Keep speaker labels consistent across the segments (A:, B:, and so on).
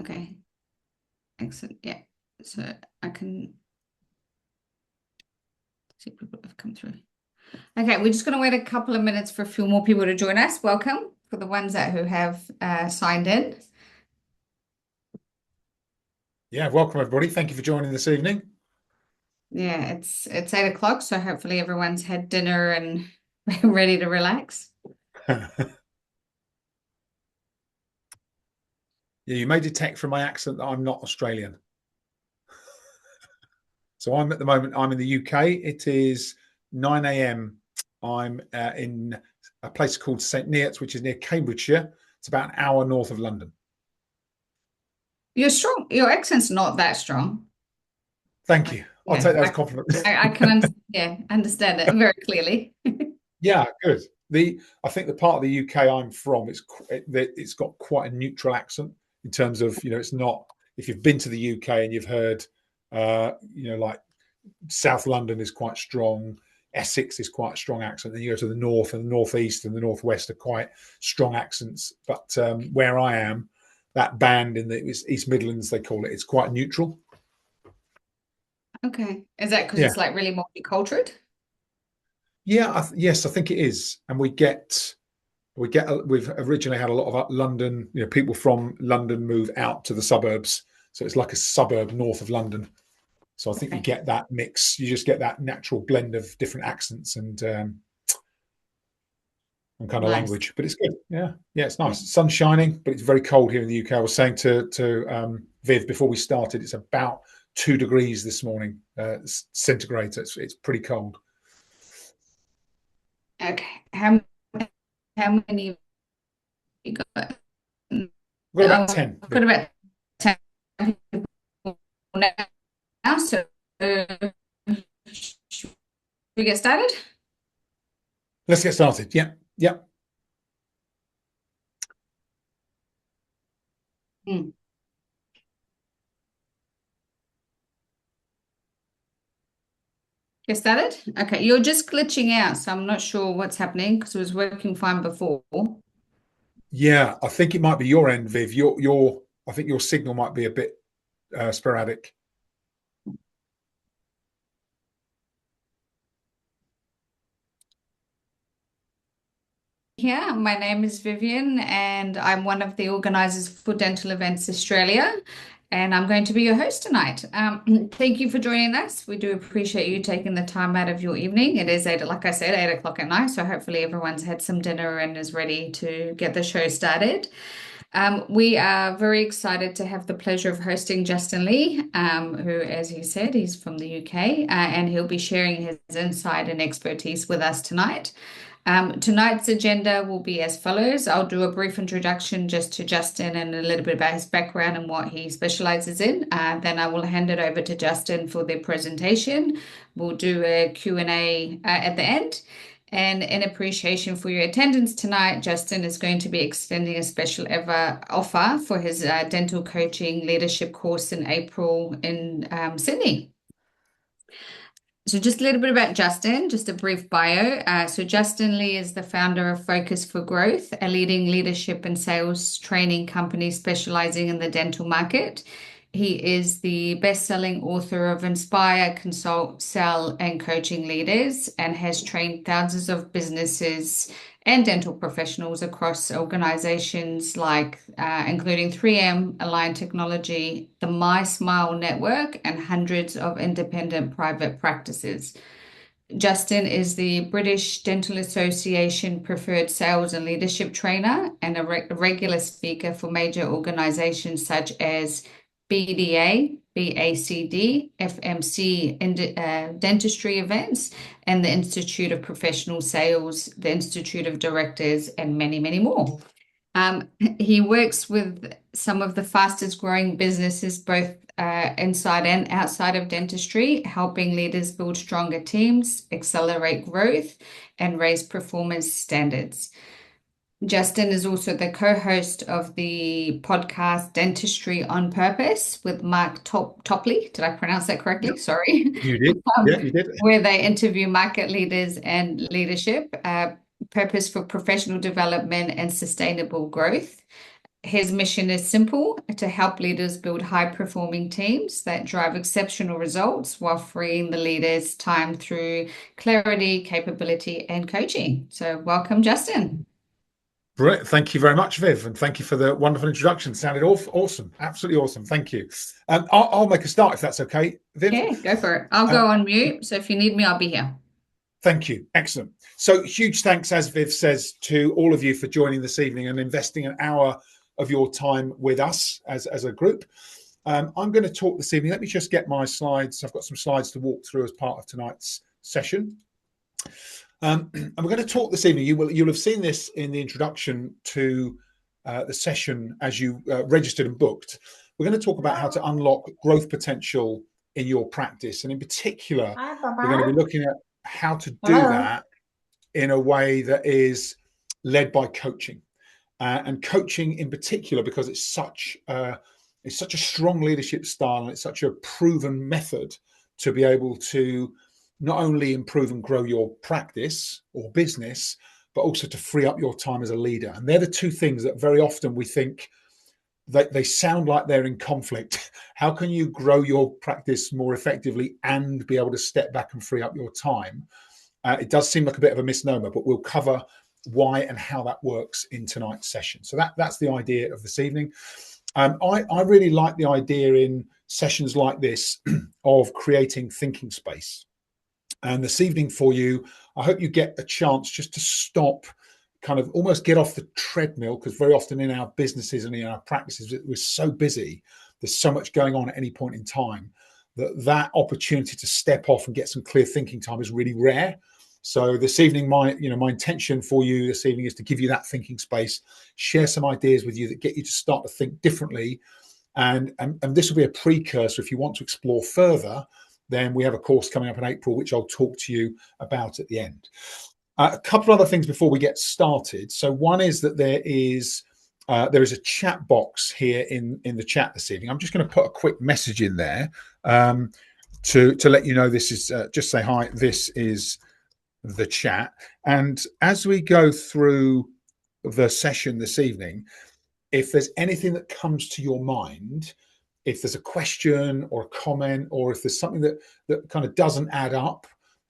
A: Okay, excellent. Yeah, so I can see people have come through. Okay, we're just going to wait a couple of minutes for a few more people to join us. Welcome for the ones who have signed in.
B: Yeah, welcome everybody. Thank you for joining this evening.
A: Yeah, it's 8 o'clock, so hopefully everyone's had dinner and ready to relax.
B: Yeah, you may detect from my accent that I'm not Australian. So I'm at the moment, I'm in the UK. It is 9 a.m. I'm in a place called St Neots, which is near Cambridgeshire. It's about an hour north of London.
A: You're strong. Your accent's not that strong.
B: Thank you. I'll
A: Yeah,
B: take that as a compliment.
A: I can understand it very clearly.
B: Yeah, good. I think the part of the UK I'm from, it's got quite a neutral accent in terms of, it's not, if you've been to the UK and you've heard, like South London is quite strong. Essex is quite a strong accent. Then you go to the north and the northeast and the northwest are quite strong accents. But where I am, that band in the East Midlands, they call it, it's quite neutral.
A: Okay. Is that because
B: Yeah.
A: it's like really multicultural?
B: Yeah. Yes, I think it is. And we've originally had a lot of London, people from London move out to the suburbs. So it's like a suburb north of London. So I think you
A: Okay.
B: get that mix. You just get that natural blend of different accents and kind of
A: Nice.
B: language. But it's good. Yeah, yeah, it's
A: Yeah.
B: nice. Sun's shining, but it's very cold here in the UK. I was saying to Viv before we started, it's about 2 degrees this morning, centigrade. It's pretty cold.
A: Okay. How many you got?
B: We've got about
A: I've
B: 10.
A: got about 10 people now, so should we get started?
B: Let's get started. Yeah, yeah.
A: Hmm. Get started? Okay, you're just glitching out, so I'm not sure what's happening because it was working fine before.
B: Yeah, I think it might be your end, Viv. I think your signal might be a bit sporadic.
A: Yeah, my name is Vivian, and I'm one of the organizers for Dental Events Australia, and I'm going to be your host tonight. Thank you for joining us. We do appreciate you taking the time out of your evening. It is like I said, 8 o'clock at night, so hopefully everyone's had some dinner and is ready to get the show started. We are very excited to have the pleasure of hosting Justin Lee, who, as he said, he's from the UK, and he'll be sharing his insight and expertise with us tonight. Tonight's agenda will be as follows. I'll do a brief introduction just to Justin and a little bit about his background and what he specializes in. Then I will hand it over to Justin for the presentation. We'll do a Q&A at the end. And in appreciation for your attendance tonight, Justin is going to be extending a special ever offer for his dental coaching leadership course in April in Sydney. So just a little bit about Justin, just a brief bio. So Justin Lee is the founder of Focus for Growth, a leading leadership and sales training company specializing in the dental market. He is the best-selling author of Inspire, Consult, Sell, and Coaching Leaders, and has trained thousands of businesses and dental professionals across organizations like including 3M, Align Technology, the My Smile Network, and hundreds of independent private practices. Justin is the British Dental Association preferred sales and leadership trainer and a regular speaker for major organizations such as BDA, BACD, FMC dentistry events, and the Institute of Professional Sales, the Institute of Directors, and many, many more. He works with some of the fastest growing businesses, both inside and outside of dentistry, helping leaders build stronger teams, accelerate growth, and raise performance standards. Justin is also the co-host of the podcast Dentistry on Purpose with Mark Topley. Did I pronounce that correctly?
B: Yep,
A: Sorry.
B: you did. Yeah, you did.
A: Where they interview market leaders and leadership, purpose for professional development and sustainable growth. His mission is simple: to help leaders build high-performing teams that drive exceptional results while freeing the leaders' time through clarity, capability, and coaching. So, welcome, Justin.
B: Brilliant. Thank you very much, Viv, and thank you for the wonderful introduction. Sounded awesome, absolutely awesome. Thank you. I'll make a start if that's okay, Viv.
A: Yeah, go for it. I'll go on mute. So if you need me, I'll be here.
B: Thank you. Excellent. So huge thanks, as Viv says, to all of you for joining this evening and investing an hour of your time with us as a group. I'm going to talk this evening. Let me just get my slides. I've got some slides to walk through as part of tonight's session. And we're going to talk this evening. You'll have seen this in the introduction to the session as you registered and booked. We're going to talk about how to unlock growth potential in your practice. And in particular, we're going to be looking at how to do that in a way that is led by coaching. And coaching in particular, because it's such a strong leadership style and it's such a proven method to be able to not only improve and grow your practice or business, but also to free up your time as a leader. And they're the two things that very often we think that they sound like they're in conflict. How can you grow your practice more effectively and be able to step back and free up your time? It does seem like a bit of a misnomer, but we'll cover why and how that works in tonight's session. So that's the idea of this evening. I really like the idea in sessions like this of creating thinking space. And this evening for you, I hope you get a chance just to stop, kind of almost get off the treadmill, because very often in our businesses and in our practices, we're so busy, there's so much going on at any point in time, that opportunity to step off and get some clear thinking time is really rare. So this evening, my intention for you this evening is to give you that thinking space, share some ideas with you that get you to start to think differently. And this will be a precursor. If you want to explore further, then we have a course coming up in April, which I'll talk to you about at the end. A couple of other things before we get started. So one is that there is a chat box here in the chat this evening. I'm just going to put a quick message in there to let you know this is just say hi. This is the chat. And as we go through the session this evening, if there's anything that comes to your mind, if there's a question or a comment, or if there's something that kind of doesn't add up,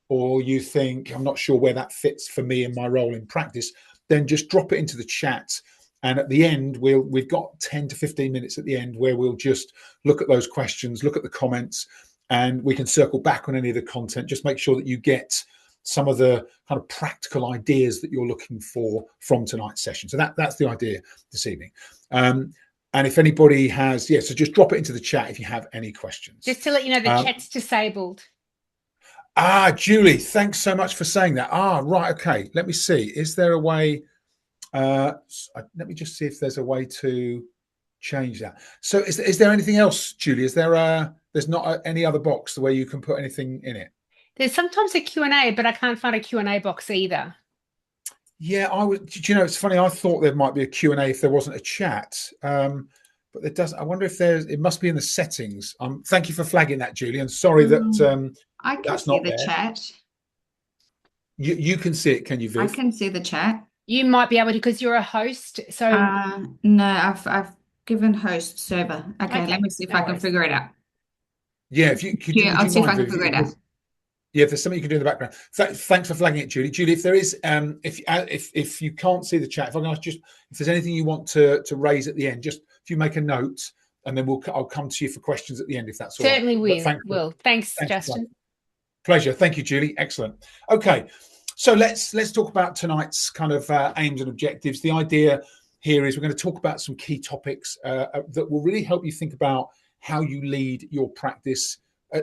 B: or you think, I'm not sure where that fits for me in my role in practice, then just drop it into the chat. And at the end, we've got 10 to 15 minutes at the end where we'll just look at those questions, look at the comments, and we can circle back on any of the content. Just make sure that you get some of the kind of practical ideas that you're looking for from tonight's session. So that's the idea this evening. And if anybody has, so just drop it into the chat if you have any questions.
C: Just to let you know, the chat's disabled.
B: Julie, thanks so much for saying that. Right, okay. Let me see. Is there a way? Let me just see if there's a way to change that. So is there anything else, Julie? There's not any other box where you can put anything in it?
C: There's sometimes a Q&A, but I can't find a Q&A box either.
B: Yeah, it's funny. I thought there might be a Q&A if there wasn't a chat, but it doesn't. I wonder if it must be in the settings. Thank you for flagging that, Julie. And sorry that
A: I can
B: that's
A: see
B: not
A: the
B: there.
A: chat.
B: You can see it, can you, Viv?
A: I can see the chat.
C: You might be able to because you're a host. So
A: no, I've given host server. Okay, let me see if I can figure it out.
B: Yeah, if you could,
A: I'll see if I can figure it out.
B: Yeah, if there's something you can do in the background. Thanks for flagging it, Julie. Julie, if there is, if you can't see the chat, if I can ask just if there's anything you want to raise at the end, just if you make a note, and then I'll come to you for questions at the end if that's all right.
C: Certainly will. Thanks, Justin.
B: Pleasure. Thank you, Julie. Excellent. Okay, so let's talk about tonight's kind of aims and objectives. The idea here is we're going to talk about some key topics that will really help you think about how you lead your practice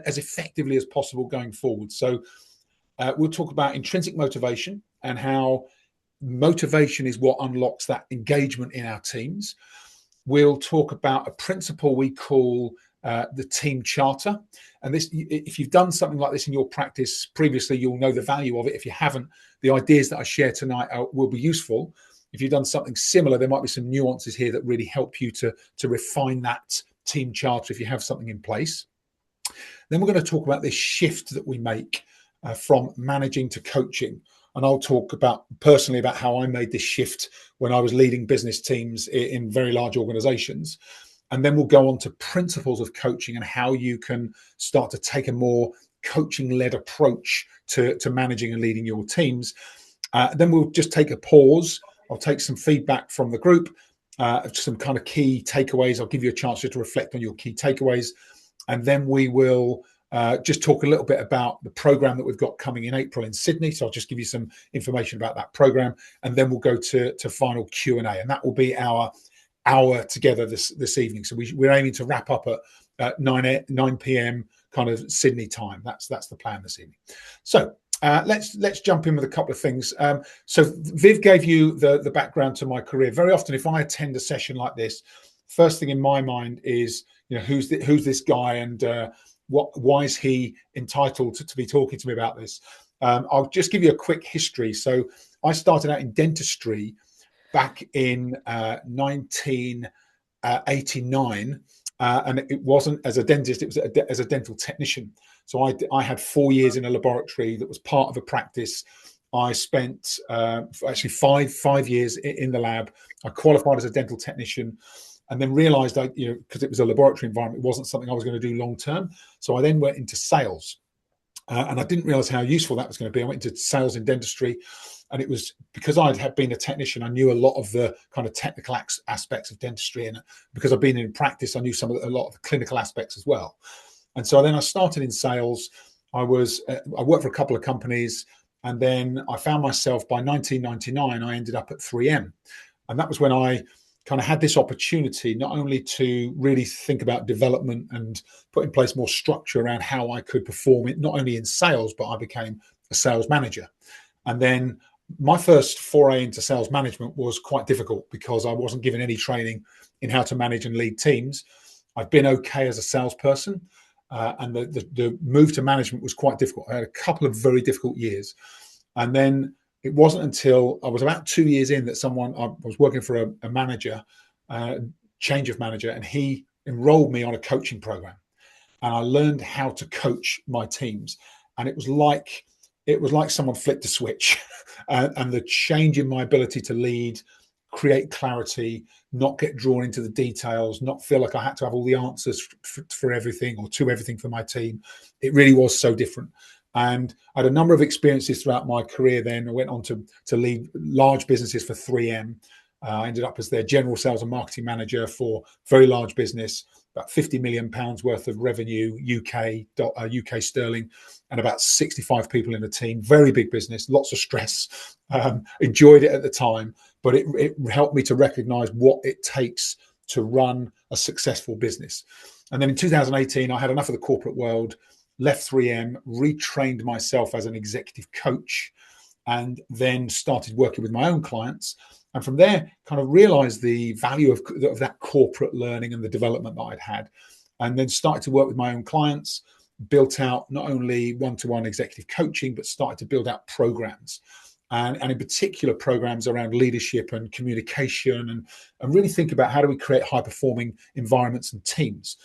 B: as effectively as possible going forward. So we'll talk about intrinsic motivation and how motivation is what unlocks that engagement in our teams. We'll talk about a principle we call the team charter. And this, if you've done something like this in your practice previously, you'll know the value of it. If you haven't, the ideas that I share tonight will be useful. If you've done something similar, there might be some nuances here that really help you to refine that team charter if you have something in place. Then we're going to talk about this shift that we make from managing to coaching, and I'll talk about personally about how I made this shift when I was leading business teams in very large organizations. And then we'll go on to principles of coaching and how you can start to take a more coaching-led approach to managing and leading your teams. Then we'll just take a pause. I'll take some feedback from the group, some kind of key takeaways. I'll give you a chance to reflect on your key takeaways. And then we will just talk a little bit about the program that we've got coming in April in Sydney. So I'll just give you some information about that program. And then we'll go to final Q&A. And that will be our hour together this evening. So we're aiming to wrap up at 9 p.m. kind of Sydney time. That's the plan this evening. So let's jump in with a couple of things. So Viv gave you the background to my career. Very often, if I attend a session like this, first thing in my mind is, who's this guy, and why is he entitled to be talking to me about this? I'll just give you a quick history. So I started out in dentistry back in 1989, and it wasn't as a dentist, it was as a dental technician. So I had 4 years in a laboratory that was part of a practice. I spent actually five years in the lab. I qualified as a dental technician, and then realized because it was a laboratory environment, it wasn't something I was going to do long term. So I then went into sales, and I didn't realize how useful that was going to be. I went into sales in dentistry, and it was because I had been a technician. I knew a lot of the kind of technical aspects of dentistry, and because I've been in practice, I knew a lot of the clinical aspects as well. And so then I started in sales. I worked for a couple of companies, and then I found myself by 1999, I ended up at 3M. And that was when I kind of had this opportunity not only to really think about development and put in place more structure around how I could perform it, not only in sales, but I became a sales manager. And then my first foray into sales management was quite difficult because I wasn't given any training in how to manage and lead teams. I've been okay as a salesperson, and the move to management was quite difficult. I had a couple of very difficult years. And then it wasn't until I was about 2 years in that I was working for a manager, change of manager, and he enrolled me on a coaching program. And I learned how to coach my teams. And it was like someone flicked a switch, and the change in my ability to lead, create clarity, not get drawn into the details, not feel like I had to have all the answers for everything or to everything for my team. It really was so different. And I had a number of experiences throughout my career. Then I went on to lead large businesses for 3M. I ended up as their general sales and marketing manager for very large business, about 50 million pounds worth of revenue, UK sterling, and about 65 people in the team. Very big business, lots of stress. Enjoyed it at the time, but it helped me to recognize what it takes to run a successful business. And then in 2018, I had enough of the corporate world, left 3M, retrained myself as an executive coach, and then started working with my own clients. And from there, kind of realized the value of that corporate learning and the development that I'd had. And then started to work with my own clients, built out not only one-to-one executive coaching, but started to build out programs. And in particular, programs around leadership and communication, and really think about how do we create high-performing environments and teams.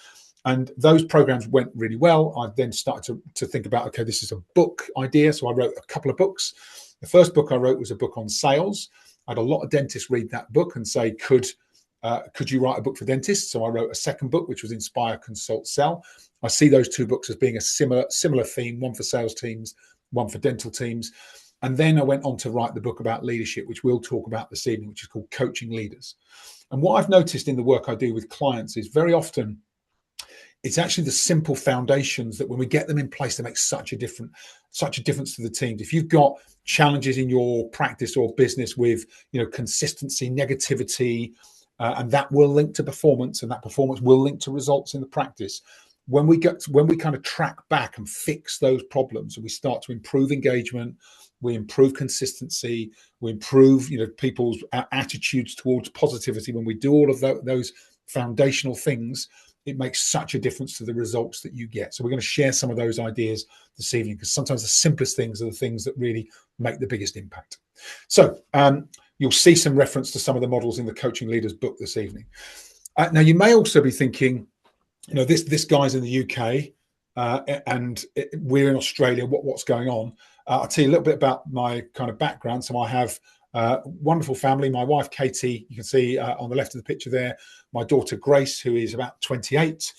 B: And those programs went really well. I then started to think about, okay, this is a book idea. So I wrote a couple of books. The first book I wrote was a book on sales. I had a lot of dentists read that book and say, could you write a book for dentists? So I wrote a second book, which was Inspire, Consult, Sell. I see those two books as being a similar theme, one for sales teams, one for dental teams. And then I went on to write the book about leadership, which we'll talk about this evening, which is called Coaching Leaders. And what I've noticed in the work I do with clients is very often it's actually the simple foundations that when we get them in place, they make such a difference to the teams. If you've got challenges in your practice or business with, consistency, negativity, and that will link to performance, and that performance will link to results in the practice. When we kind of track back and fix those problems, and we start to improve engagement, we improve consistency, we improve, people's attitudes towards positivity. When we do all of those foundational things, it makes such a difference to the results that you get. So we're going to share some of those ideas this evening, because sometimes the simplest things are the things that really make the biggest impact. So you'll see some reference to some of the models in the Coaching Leaders book this evening. Now, you may also be thinking, this guy's in the UK and we're in Australia. What's going on? I'll tell you a little bit about my kind of background. So I have a wonderful family. My wife, Katie, you can see on the left of the picture there. My daughter, Grace, who is about 28.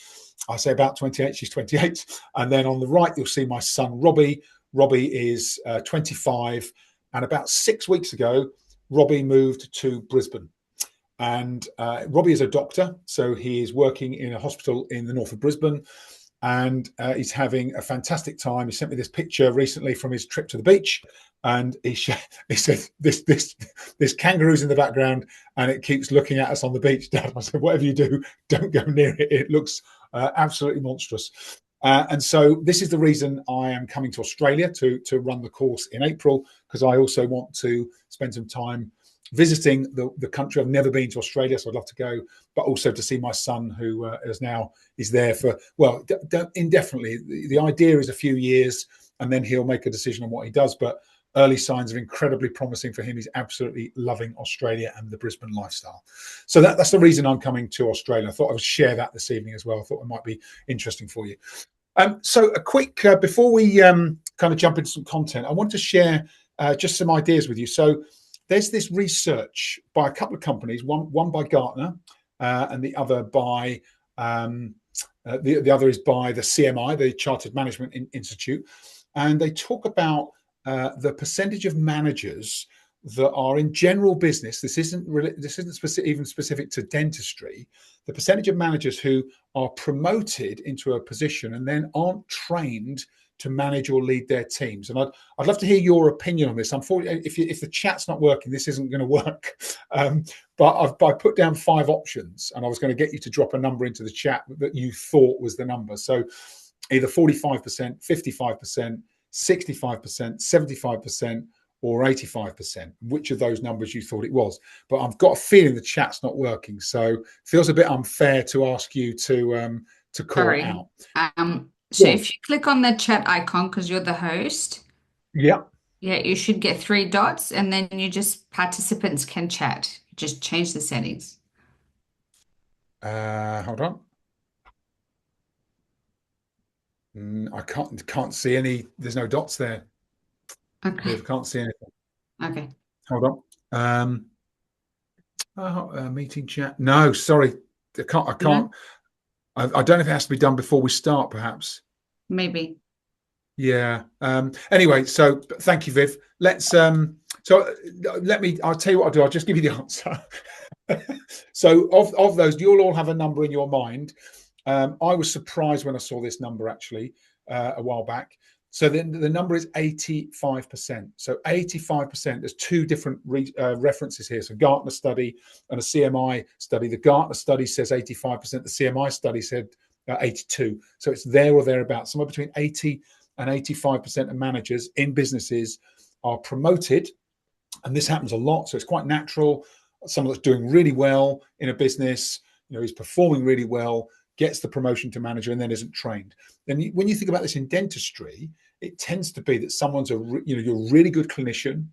B: I say about 28, she's 28. And then on the right, you'll see my son, Robbie. Robbie is 25. And about 6 weeks ago, Robbie moved to Brisbane. And Robbie is a doctor, so he is working in a hospital in the north of Brisbane, and he's having a fantastic time. He sent me this picture recently from his trip to the beach, and he said, "There's kangaroos in the background, and it keeps looking at us on the beach, Dad." I said, "Whatever you do, don't go near it. It looks absolutely monstrous." And so this is the reason I am coming to Australia to run the course in April, because I also want to spend some time visiting the country. I've never been to Australia, so I'd love to go, but also to see my son, who is there for, well, indefinitely. The idea is a few years, and then he'll make a decision on what he does, but early signs are incredibly promising for him. He's absolutely loving Australia and the Brisbane lifestyle. So that's the reason I'm coming to Australia. I thought I would share that this evening as well. I thought it might be interesting for you. So a quick, before we kind of jump into some content, I want to share just some ideas with you. So there's this research by a couple of companies, one by Gartner, and the other by the other is by the CMI, the Chartered Management Institute, and they talk about the percentage of managers that are in general business. This isn't even specific to dentistry. The percentage of managers who are promoted into a position and then aren't trained to manage or lead their teams. And I'd love to hear your opinion on this. Unfortunately, if the chat's not working, this isn't going to work. But I put down 5 options, and I was going to get you to drop a number into the chat that you thought was the number. So either 45%, 55%, 65%, 75%, or 85%, which of those numbers you thought it was. But I've got a feeling the chat's not working. So it feels a bit unfair to ask you to call it out.
A: So if you click on the chat icon, because you're the host,
B: yeah,
A: you should get 3 dots, and then participants can chat. Just change the settings.
B: Hold on. I can't see any. There's no dots there.
A: Okay.
B: I can't see anything.
A: Okay.
B: Hold on. Meeting chat. No, sorry. I can't.
A: No?
B: I don't know if it has to be done before we start, perhaps.
A: Maybe.
B: Yeah. Anyway, so thank you, Viv. I'll tell you what I'll do. I'll just give you the answer. So of those, you'll all have a number in your mind. I was surprised when I saw this number actually a while back. So the number is 85%. So 85%, there's 2 different references here. So Gartner study and a CMI study. The Gartner study says 85%. The CMI study said 82. So it's there or thereabouts. Somewhere between 80 and 85% of managers in businesses are promoted. And this happens a lot. So it's quite natural. Someone that's doing really well in a business, is performing really well, gets the promotion to manager and then isn't trained. Then when you think about this in dentistry, it tends to be that someone's you're a really good clinician.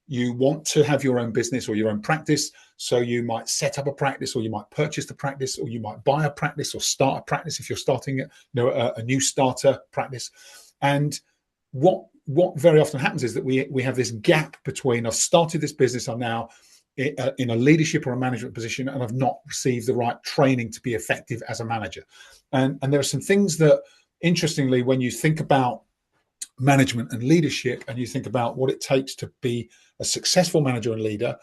B: You want to have your own business or your own practice. So you might set up a practice, or you might purchase the practice, or you might buy a practice or start a practice if you're starting a new starter practice. And what very often happens is that we have this gap between I've started this business, I'm now in a leadership or a management position, and I've not received the right training to be effective as a manager. And there are some things that, interestingly, when you think about management and leadership and you think about what it takes to be a successful manager and leader,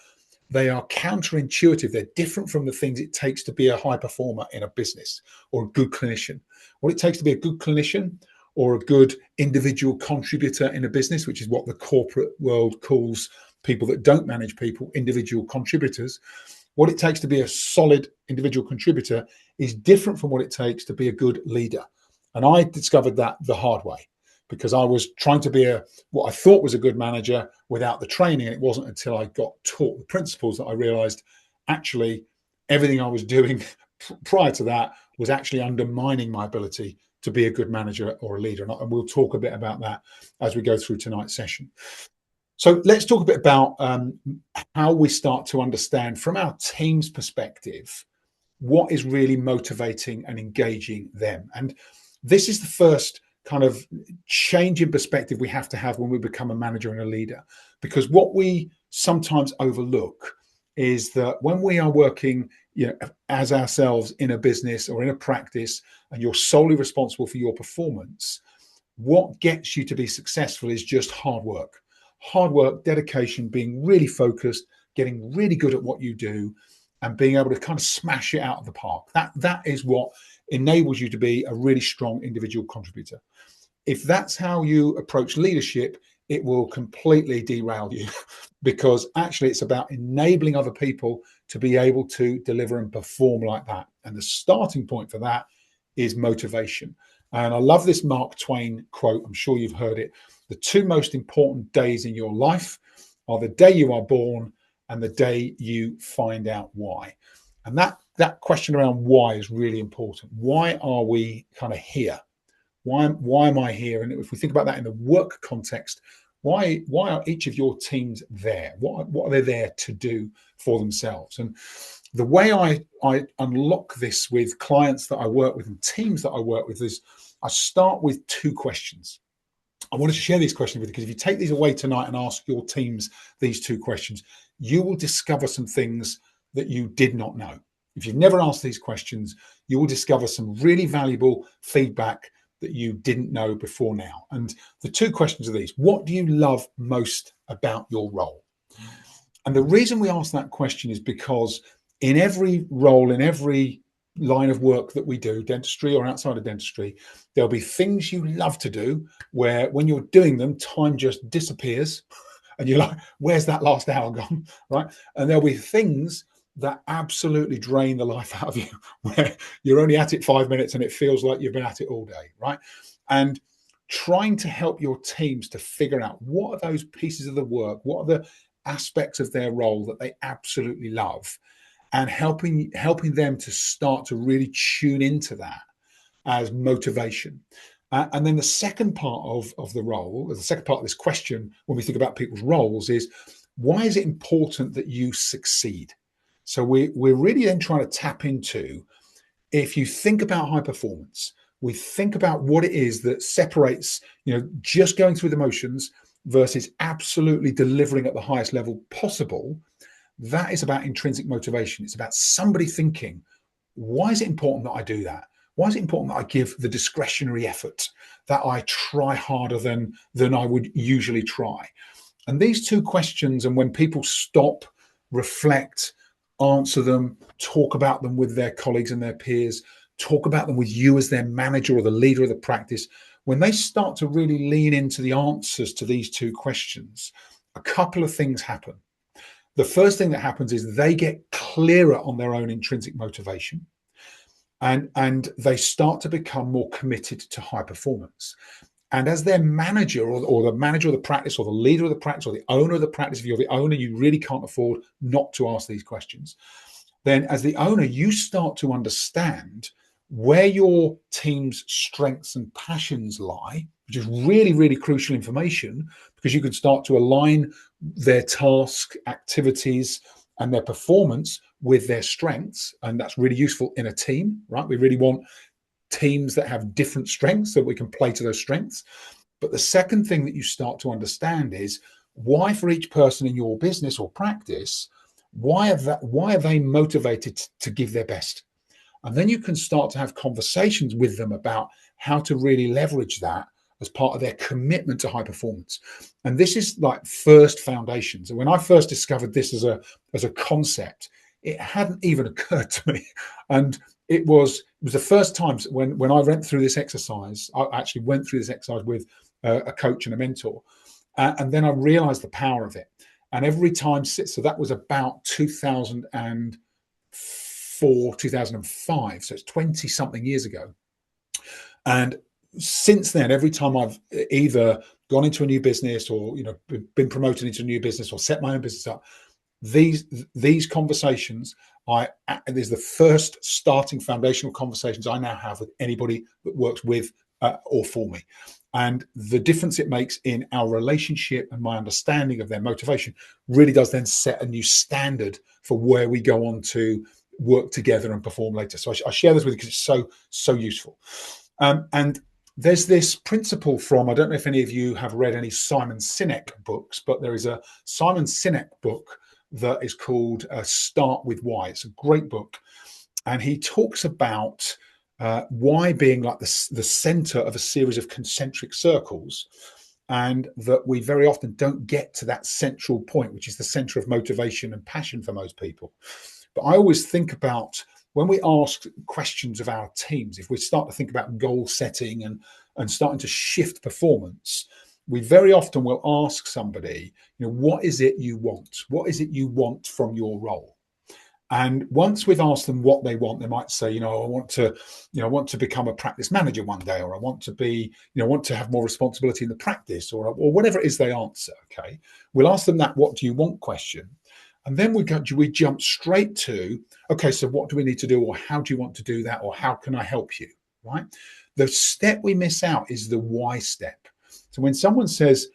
B: they are counterintuitive. They're different from the things it takes to be a high performer in a business or a good clinician. What it takes to be a good clinician or a good individual contributor in a business, which is what the corporate world calls people that don't manage people, individual contributors. What it takes to be a solid individual contributor is different from what it takes to be a good leader. And I discovered that the hard way, because I was trying to be what I thought was a good manager without the training. And it wasn't until I got taught the principles that I realized actually everything I was doing prior to that was actually undermining my ability to be a good manager or a leader. And we'll talk a bit about that as we go through tonight's session. So let's talk a bit about how we start to understand from our team's perspective what is really motivating and engaging them. And this is the first kind of change in perspective we have to have when we become a manager and a leader. Because what we sometimes overlook is that when we are working, as ourselves in a business or in a practice, and you're solely responsible for your performance, what gets you to be successful is just hard work, dedication, being really focused, getting really good at what you do, and being able to kind of smash it out of the park. That is what enables you to be a really strong individual contributor. If that's how you approach leadership, it will completely derail you because actually it's about enabling other people to be able to deliver and perform like that. And the starting point for that is motivation. And I love this Mark Twain quote. I'm sure you've heard it. The two most important days in your life are the day you are born and the day you find out why. And that question around why is really important. Why are we kind of here? Why am I here? And if we think about that in the work context, why are each of your teams there? What are they there to do for themselves? And the way I unlock this with clients that I work with and teams that I work with is I start with two questions. I wanted to share these questions with you because if you take these away tonight and ask your teams these two questions, you will discover some things that you did not know. If you've never asked these questions, you will discover some really valuable feedback that you didn't know before now. And the two questions are these: what do you love most about your role? And the reason we ask that question is because in every role, in every line of work that we do, dentistry or outside of dentistry, there'll be things you love to do where when you're doing them, time just disappears and you're like, where's that last hour gone, right? And there'll be things that absolutely drain the life out of you where you're only at it 5 minutes and it feels like you've been at it all day, right? And trying to help your teams to figure out what are those pieces of the work, what are the aspects of their role that they absolutely love, and helping them to start to really tune into that as motivation. And then the second part of the role, the second part of this question, when we think about people's roles, is why is it important that you succeed? So we're really then trying to tap into, if you think about high performance, we think about what it is that separates, just going through the motions versus absolutely delivering at the highest level possible. That is about intrinsic motivation. It's about somebody thinking, why is it important that I do that? Why is it important that I give the discretionary effort, that I try harder than I would usually try? And these two questions, and when people stop, reflect, answer them, talk about them with their colleagues and their peers, talk about them with you as their manager or the leader of the practice, when they start to really lean into the answers to these two questions, a couple of things happen. The first thing that happens is they get clearer on their own intrinsic motivation, and they start to become more committed to high performance. And as their manager or the manager of the practice or the leader of the practice or the owner of the practice, if you're the owner, you really can't afford not to ask these questions. Then as the owner, you start to understand where your team's strengths and passions lie, which is really, really crucial information, because you can start to align their task, activities, and their performance with their strengths. And that's really useful in a team, right? We really want teams that have different strengths so we can play to those strengths. But the second thing that you start to understand is why, for each person in your business or practice, why are they motivated to give their best? And then you can start to have conversations with them about how to really leverage that as part of their commitment to high performance. And this is like first foundations. And when I first discovered this as a concept, it hadn't even occurred to me. And it was the first time when I went through this exercise. I actually went through this exercise with a coach and a mentor. And then I realized the power of it. And every time, so that was about 2004, 2005. So it's 20 something years ago. And since then, every time I've either gone into a new business or, been promoted into a new business or set my own business up, these conversations, there's the first starting foundational conversations I now have with anybody that works with or for me. And the difference it makes in our relationship and my understanding of their motivation really does then set a new standard for where we go on to work together and perform later. So I share this with you because it's so useful. And there's this principle from, I don't know if any of you have read any Simon Sinek books, but there is a Simon Sinek book that is called Start With Why. It's a great book. And he talks about why being like the center of a series of concentric circles, and that we very often don't get to that central point, which is the center of motivation and passion for most people. But I always think about when we ask questions of our teams, if we start to think about goal setting and starting to shift performance, we very often will ask somebody, what is it you want? What is it you want from your role? And once we've asked them what they want, they might say, I want to become a practice manager one day, or I want to be, want to have more responsibility in the practice, or whatever it is they answer. Okay, we'll ask them that "what do you want" question, and then we jump straight to, okay, so what do we need to do, or how do you want to do that, or how can I help you? Right? The step we miss out is the why step. So when someone says,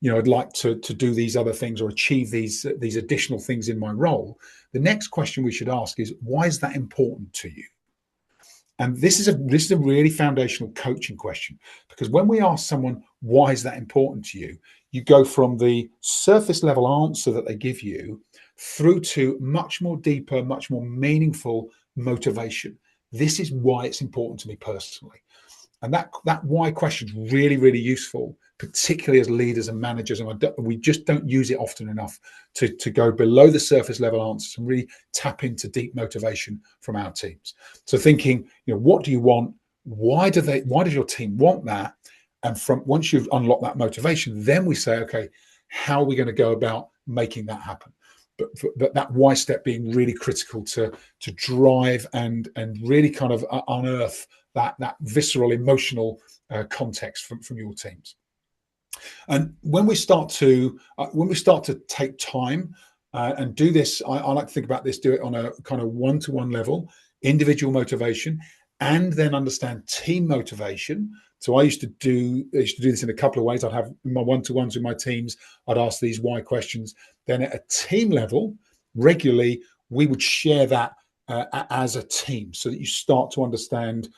B: I'd like to do these other things or achieve these additional things in my role, the next question we should ask is, why is that important to you? And this is a really foundational coaching question, because when we ask someone, why is that important to you, you go from the surface level answer that they give you through to much more deeper, much more meaningful motivation. This is why it's important to me personally. And that why question is really, really useful, particularly as leaders and managers. And we just don't use it often enough to go below the surface level answers and really tap into deep motivation from our teams. So thinking, what do you want? Why does your team want that? And once you've unlocked that motivation, then we say, okay, how are we going to go about making that happen? But that why step being really critical to drive and really kind of unearth that visceral emotional context from your teams. And when we start to take time and do this, I like to think about this, do it on a kind of one-to-one level, individual motivation, and then understand team motivation. So I used to do this in a couple of ways. I'd have my one-to-ones with my teams. I'd ask these why questions. Then at a team level, regularly, we would share that as a team, so that you start to understand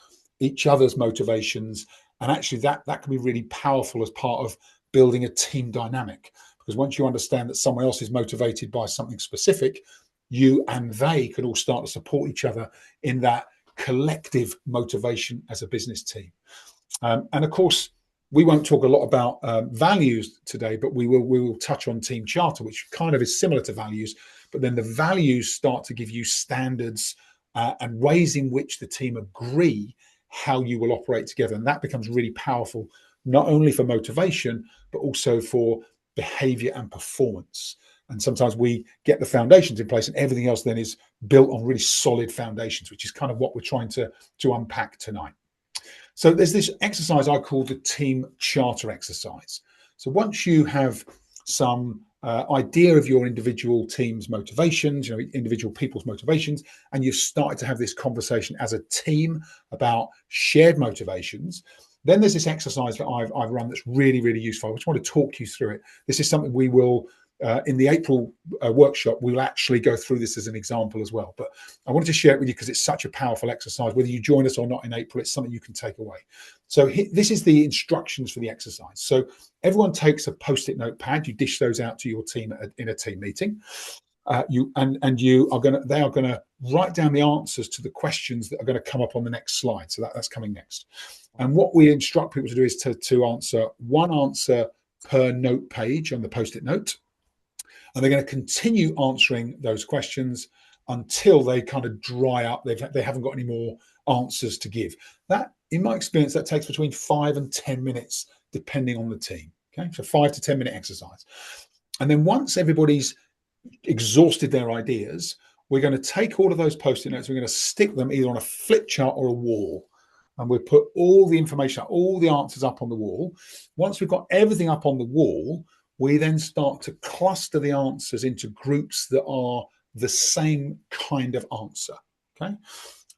B: each other's motivations. And actually that can be really powerful as part of building a team dynamic, because once you understand that someone else is motivated by something specific, you and they can all start to support each other in that collective motivation as a business team. And of course, we won't talk a lot about values today, but we will touch on team charter, which kind of is similar to values. But then the values start to give you standards and ways in which the team agree how you will operate together. And that becomes really powerful, not only for motivation, but also for behavior and performance. And sometimes we get the foundations in place and everything else then is built on really solid foundations, which is kind of what we're trying to unpack tonight. So there's this exercise I call the team charter exercise. So once you have some idea of your individual team's motivations, individual people's motivations, and you've started to have this conversation as a team about shared motivations, then there's this exercise that I've run that's really, really useful. I just want to talk you through it. This is something we will, in the April workshop, we'll actually go through this as an example as well. But I wanted to share it with you because it's such a powerful exercise. Whether you join us or not in April, it's something you can take away. So this is the instructions for the exercise. So everyone takes a Post-it notepad. You dish those out to your team in a team meeting. They are going to write down the answers to the questions that are going to come up on the next slide. So that's coming next. And what we instruct people to do is to answer one answer per note page on the Post-it note. And they're going to continue answering those questions until they kind of dry up. They haven't got any more answers to give. That, in my experience, that takes between 5 and 10 minutes, depending on the team. Okay, so 5 to 10 minute exercise. And then once everybody's exhausted their ideas, we're going to take all of those Post-it notes. We're going to stick them either on a flip chart or a wall. And we'll put all the information, all the answers up on the wall. Once we've got everything up on the wall, we then start to cluster the answers into groups that are the same kind of answer. Okay.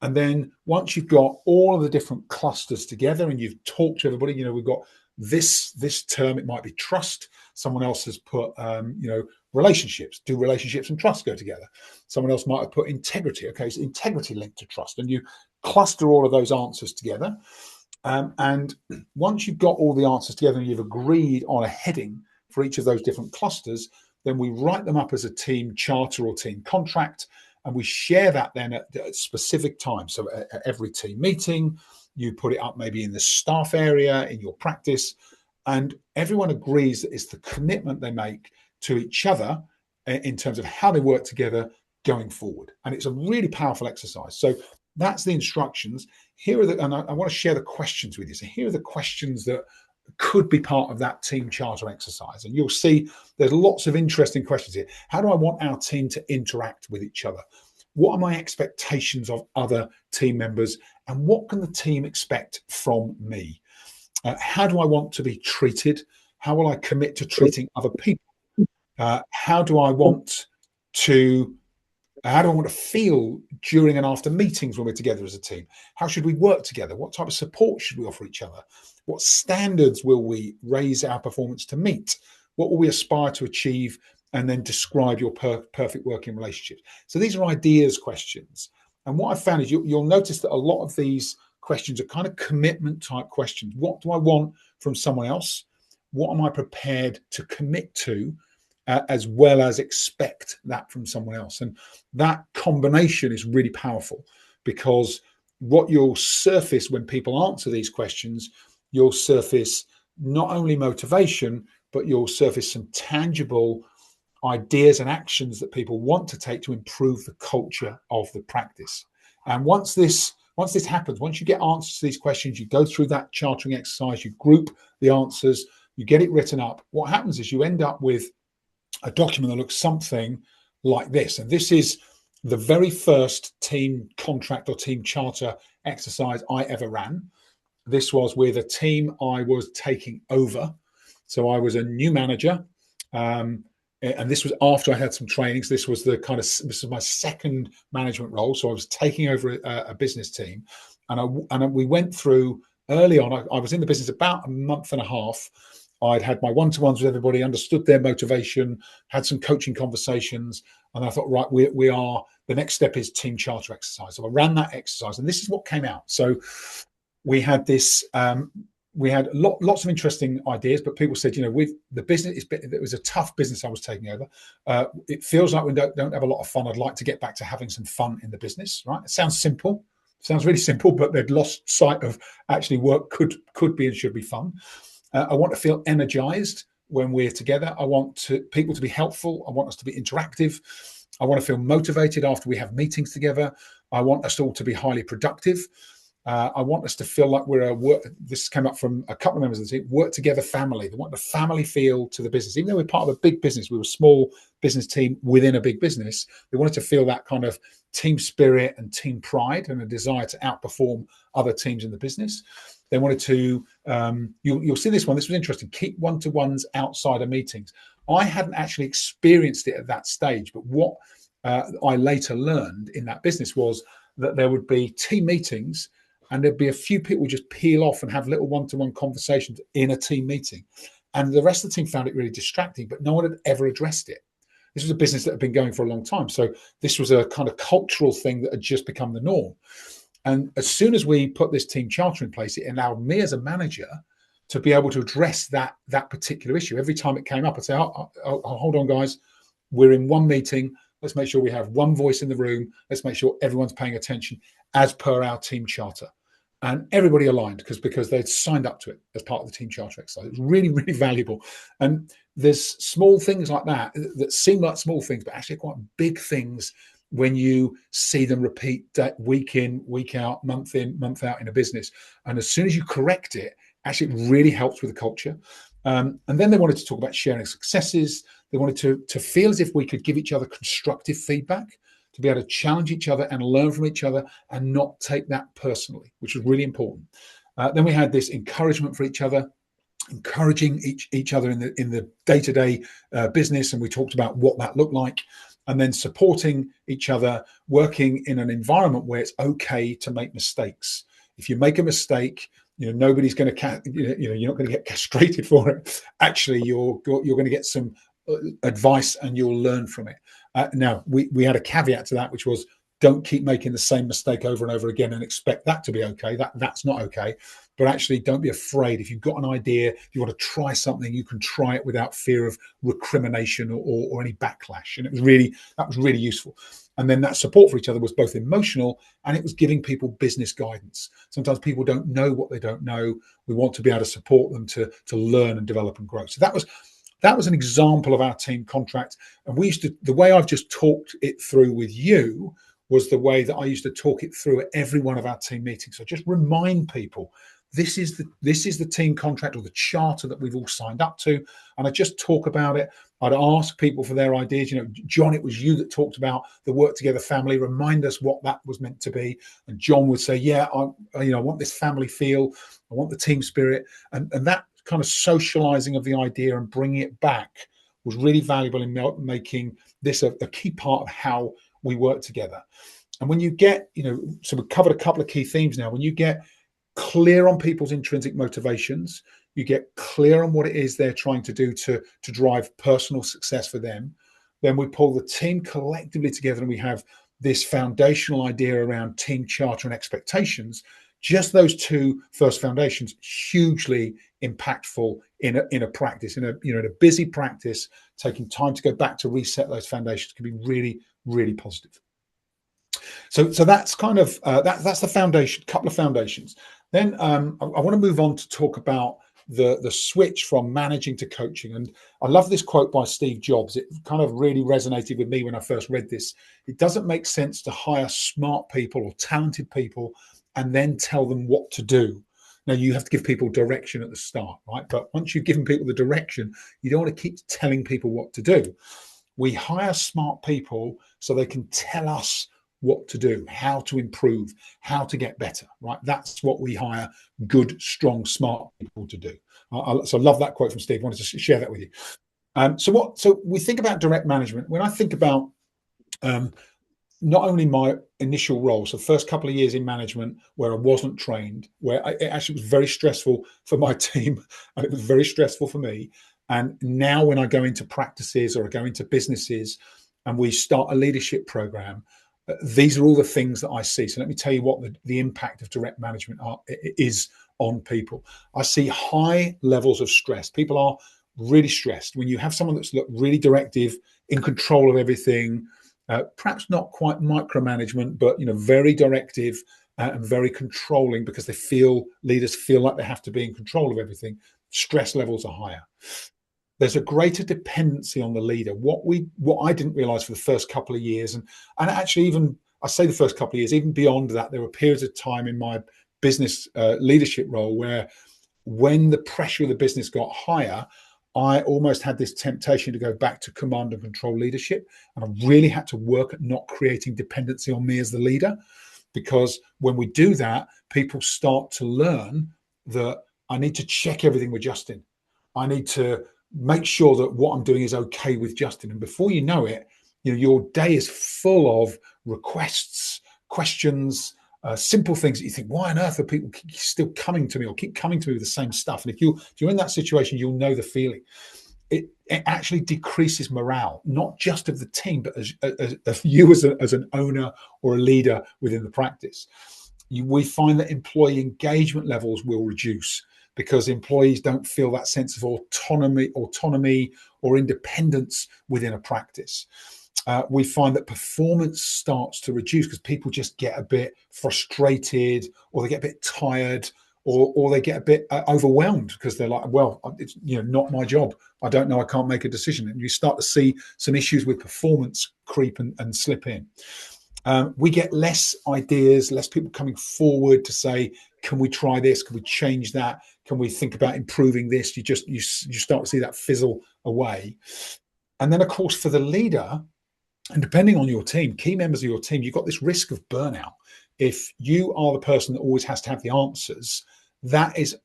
B: And then once you've got all of the different clusters together and you've talked to everybody, we've got this term, it might be trust. Someone else has put, relationships. Do relationships and trust go together? Someone else might have put integrity. Okay, so integrity linked to trust. And you cluster all of those answers together. And once you've got all the answers together and you've agreed on a heading for each of those different clusters, then we write them up as a team charter or team contract, and we share that then at specific times. So at every team meeting, you put it up maybe in the staff area, in your practice, and everyone agrees that it's the commitment they make to each other in terms of how they work together going forward. And it's a really powerful exercise. So that's the instructions. Here are the, and I want to share the questions with you. So here are the questions that could be part of that team charter exercise. And you'll see there's lots of interesting questions here. How do I want our team to interact with each other? What are my expectations of other team members? And what can the team expect from me? How do I want to be treated? How will I commit to treating other people? How do I want to feel during and after meetings when we're together as a team? How should we work together? What type of support should we offer each other? What standards will we raise our performance to meet? What will we aspire to achieve? And then describe your perfect working relationship. So these are ideas questions. And what I've found is you'll notice that a lot of these questions are kind of commitment type questions. What do I want from someone else? What am I prepared to commit to? As well as expect that from someone else. And that combination is really powerful, because what you'll surface when people answer these questions, you'll surface not only motivation, but you'll surface some tangible ideas and actions that people want to take to improve the culture of the practice. And once this happens, once you get answers to these questions, you go through that chartering exercise, you group the answers, you get it written up. What happens is you end up with a document that looks something like this. And this is the very first team contract or team charter exercise I ever ran. This was with a team I was taking over. So I was a new manager. And this was after I had some trainings. This was my second management role. So I was taking over a business team. And we went through early on. I was in the business about a month and a half. I'd had my one-to-ones with everybody, understood their motivation, had some coaching conversations, and I thought, right, the next step is team charter exercise. So I ran that exercise, and this is what came out. So we had this, we had lots of interesting ideas, but people said, with the business, it was a tough business I was taking over. It feels like we don't have a lot of fun. I'd like to get back to having some fun in the business, right? It sounds simple. Sounds really simple, but they'd lost sight of actually work could be and should be fun. I want to feel energized when we're together. I want people to be helpful. I want us to be interactive. I want to feel motivated after we have meetings together. I want us all to be highly productive. I want us to feel like this came up from a couple of members of the team, work together family. They want the family feel to the business. Even though we're part of a big business, we were a small business team within a big business. They wanted to feel that kind of team spirit and team pride and a desire to outperform other teams in the business. They wanted to, you'll see this one. This was interesting. Keep one-to-ones outside of meetings. I hadn't actually experienced it at that stage, but what I later learned in that business was that there would be team meetings and there'd be a few people just peel off and have little one-to-one conversations in a team meeting. And the rest of the team found it really distracting, but no one had ever addressed it. This was a business that had been going for a long time. So this was a kind of cultural thing that had just become the norm. And as soon as we put this team charter in place, it allowed me as a manager to be able to address that particular issue. Every time it came up, I'd say, hold on, guys, we're in one meeting. Let's make sure we have one voice in the room. Let's make sure everyone's paying attention as per our team charter. And everybody aligned because they'd signed up to it as part of the team charter exercise. It was really, really valuable. And there's small things like that seem like small things, but actually quite big things when you see them repeat week in, week out, month in, month out in a business. And as soon as you correct it, actually it really helps with the culture. And then they wanted to talk about sharing successes. They wanted to feel as if we could give each other constructive feedback, to be able to challenge each other and learn from each other and not take that personally, which was really important. Then we had this encouragement for each other, encouraging each other in the day-to-day business. And we talked about what that looked like. And then supporting each other, working in an environment where it's okay to make mistakes. If you make a mistake, nobody's going to, you're not going to get castrated for it. Actually, you're going to get some advice and you'll learn from it. Now, we had a caveat to that, which was don't keep making the same mistake over and over again and expect that to be okay. That's not okay. But actually, don't be afraid. If you've got an idea, if you want to try something, you can try it without fear of recrimination or any backlash. And that was really useful. And then that support for each other was both emotional, and it was giving people business guidance. Sometimes people don't know what they don't know. We want to be able to support them to learn and develop and grow. So that was an example of our team contract. And the way I've just talked it through with you was the way that I used to talk it through at every one of our team meetings. So just remind people, this is the team contract or the charter that we've all signed up to. And I just talk about it. I'd ask people for their ideas. John, it was you that talked about the work together family. Remind us what that was meant to be. And John would say, yeah, I want this family feel. I want the team spirit. And that kind of socializing of the idea and bringing it back was really valuable in making this a key part of how we work together. And when you get, so we've covered a couple of key themes now. When you get clear on people's intrinsic motivations, you get clear on what it is they're trying to do to drive personal success for them, then we pull the team collectively together and we have this foundational idea around team charter and expectations. Just those two first foundations, hugely impactful in a practice, in a busy practice. Taking time to go back to reset those foundations can be really, really positive. So that's kind of that's the foundation, couple of foundations. Then I want to move on to talk about the switch from managing to coaching. And I love this quote by Steve Jobs. It kind of really resonated with me when I first read this. It doesn't make sense to hire smart people or talented people and then tell them what to do. Now, you have to give people direction at the start, right? But once you've given people the direction, you don't want to keep telling people what to do. We hire smart people so they can tell us what to do, how to improve, how to get better, right? That's what we hire good, strong, smart people to do. So I love that quote from Steve. I wanted to share that with you. So we think about direct management. When I think about not only my initial role, so first couple of years in management where I wasn't trained, where it actually was very stressful for my team and it was very stressful for me. And now when I go into practices or I go into businesses and we start a leadership program, these are all the things that I see. So let me tell you what the impact of direct management is on people. I see high levels of stress. People are really stressed. When you have someone that's really directive, in control of everything, perhaps not quite micromanagement, but very directive and very controlling because leaders feel like they have to be in control of everything. Stress levels are higher. There's a greater dependency on the leader. What I didn't realize for the first couple of years, and actually even I say the first couple of years, even beyond that, there were periods of time in my business leadership role where when the pressure of the business got higher, I almost had this temptation to go back to command and control leadership. And I really had to work at not creating dependency on me as the leader, because when we do that, people start to learn that I need to check everything with Justin. I need to make sure that what I'm doing is okay with Justin. And before you know it, your day is full of requests, questions, simple things that you think, why on earth are people still coming to me or keep coming to me with the same stuff? And if you're in that situation, you'll know the feeling. It actually decreases morale, not just of the team, but as you as an owner or a leader within the practice. We find that employee engagement levels will reduce because employees don't feel that sense of autonomy or independence within a practice. We find that performance starts to reduce because people just get a bit frustrated, or they get a bit tired, or they get a bit overwhelmed because they're like, well, it's not my job. I don't know. I can't make a decision. And you start to see some issues with performance creep and slip in. We get less ideas, less people coming forward to say, can we try this? Can we change that? Can we think about improving this? You start to see that fizzle away. And then, of course, for the leader, and depending on your team, key members of your team, you've got this risk of burnout. If you are the person that always has to have the answers, that is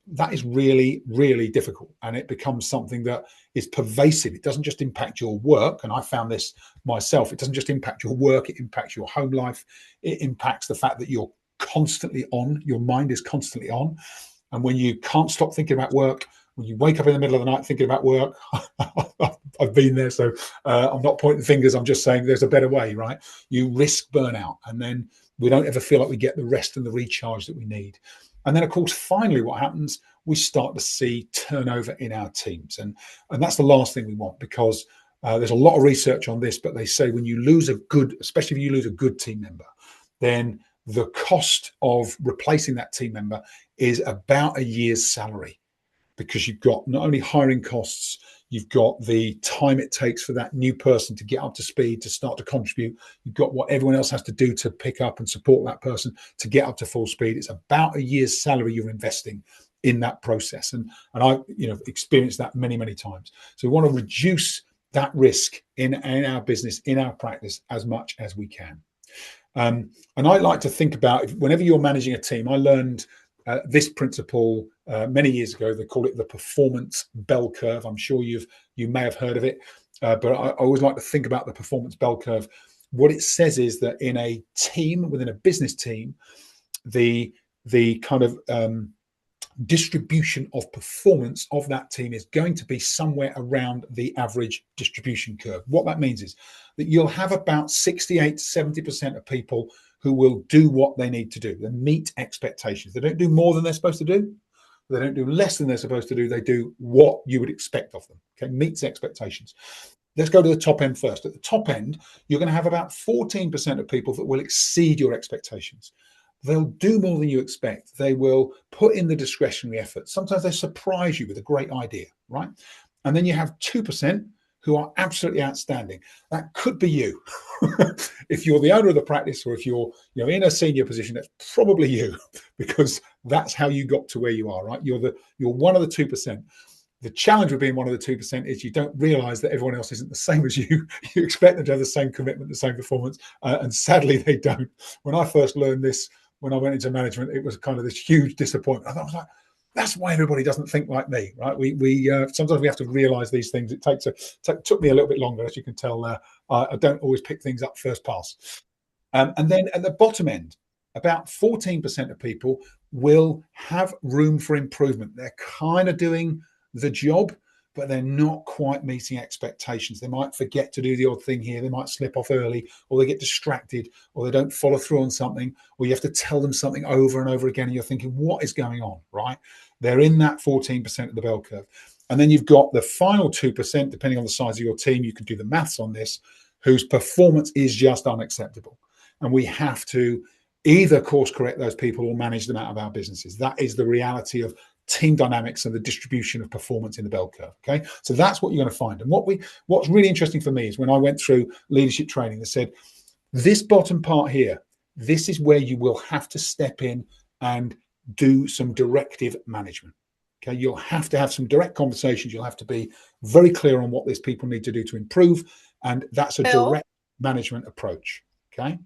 B: really, really difficult. And it becomes something that is pervasive. It doesn't just impact your work. And I found this myself. It doesn't just impact your work. It impacts your home life. It impacts the fact that you're constantly on. Your mind is constantly on. And when you can't stop thinking about work, when you wake up in the middle of the night thinking about work. I've been there, so I'm not pointing fingers. I'm just saying there's a better way, right? You risk burnout, and then we don't ever feel like we get the rest and the recharge that we need. And then, of course, finally, what happens? We start to see turnover in our teams, and that's the last thing we want, because there's a lot of research on this, but they say when you lose a good, especially if you lose a good team member, then the cost of replacing that team member is about a year's salary, because you've got not only hiring costs, you've got the time it takes for that new person to get up to speed, to start to contribute. You've got what everyone else has to do to pick up and support that person to get up to full speed. It's about a year's salary you're investing in that process. And I, experienced that many, many times. So we want to reduce that risk in our business, in our practice, as much as we can. And I like to think about, whenever you're managing a team, I learned this principle many years ago. They call it the performance bell curve. I'm sure you may have heard of it, but I always like to think about the performance bell curve. What it says is that in a team, within a business team, the kind of distribution of performance of that team is going to be somewhere around the average distribution curve. What that means is that you'll have about 68 to 70% of people who will do what they need to do. They meet expectations. They don't do more than they're supposed to do. They don't do less than they're supposed to do. They do what you would expect of them. Okay, meets expectations. Let's go to the top end first. At the top end, you're going to have about 14% of people that will exceed your expectations. They'll do more than you expect. They will put in the discretionary effort. Sometimes they surprise you with a great idea, right? And then you have 2% who are absolutely outstanding. That could be you. If you're the owner of the practice, or if you're in a senior position, that's probably you, because that's how you got to where you are, right? You're one of the 2%. The challenge with being one of the 2% is you don't realize that everyone else isn't the same as you. You expect them to have the same commitment, the same performance, and sadly they don't. When I first learned this, when I went into management, it was kind of this huge disappointment. I was like, that's why everybody doesn't think like me, right? We sometimes we have to realize these things. It took me a little bit longer, as you can tell. I don't always pick things up first pass. And then at the bottom end, about 14% of people will have room for improvement. They're kind of doing the job, but they're not quite meeting expectations. They might forget to do the odd thing here. They might slip off early, or they get distracted, or they don't follow through on something, or you have to tell them something over and over again, and you're thinking, what is going on, right? They're in that 14% of the bell curve. And then you've got the final 2%, depending on the size of your team, you can do the maths on this, whose performance is just unacceptable. And we have to either course correct those people or manage them out of our businesses. That is the reality of team dynamics and the distribution of performance in the bell curve. Okay, so that's what you're going to find. And what's really interesting for me is when I went through leadership training, they said this bottom part here, this is where you will have to step in and do some directive management. Okay, you'll have to have some direct conversations. You'll have to be very clear on what these people need to do to improve, and that's a direct management approach. Okay,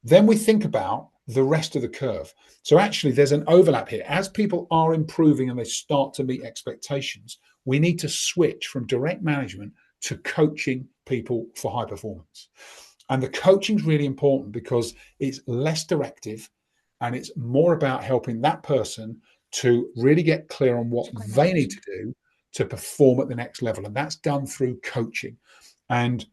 B: then we think about the rest of the curve. So actually there's an overlap here. As people are improving and they start to meet expectations, we need to switch from direct management to coaching people for high performance. And the coaching is really important because it's less directive and it's more about helping that person to really get clear on what they need to do to perform at the next level. And that's done through coaching. And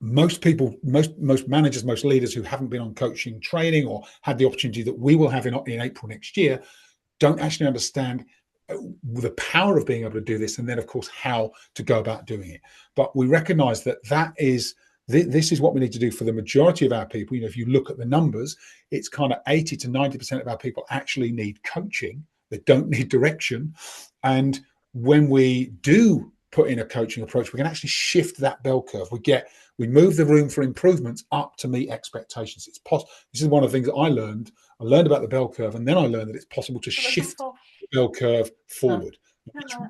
B: most people, most managers, most leaders who haven't been on coaching training or had the opportunity that we will have in April next year don't actually understand the power of being able to do this, and then of course how to go about doing it. But we recognize that this is what we need to do for the majority of our people. If you look at the numbers, it's kind of 80 to 90% of our people actually need coaching. They don't need direction. And when we do put in a coaching approach, we can actually shift that bell curve. We move the room for improvements up to meet expectations. It's possible. This is one of the things that I learned. I learned about the bell curve, and then I learned that it's possible to shift the bell curve forward.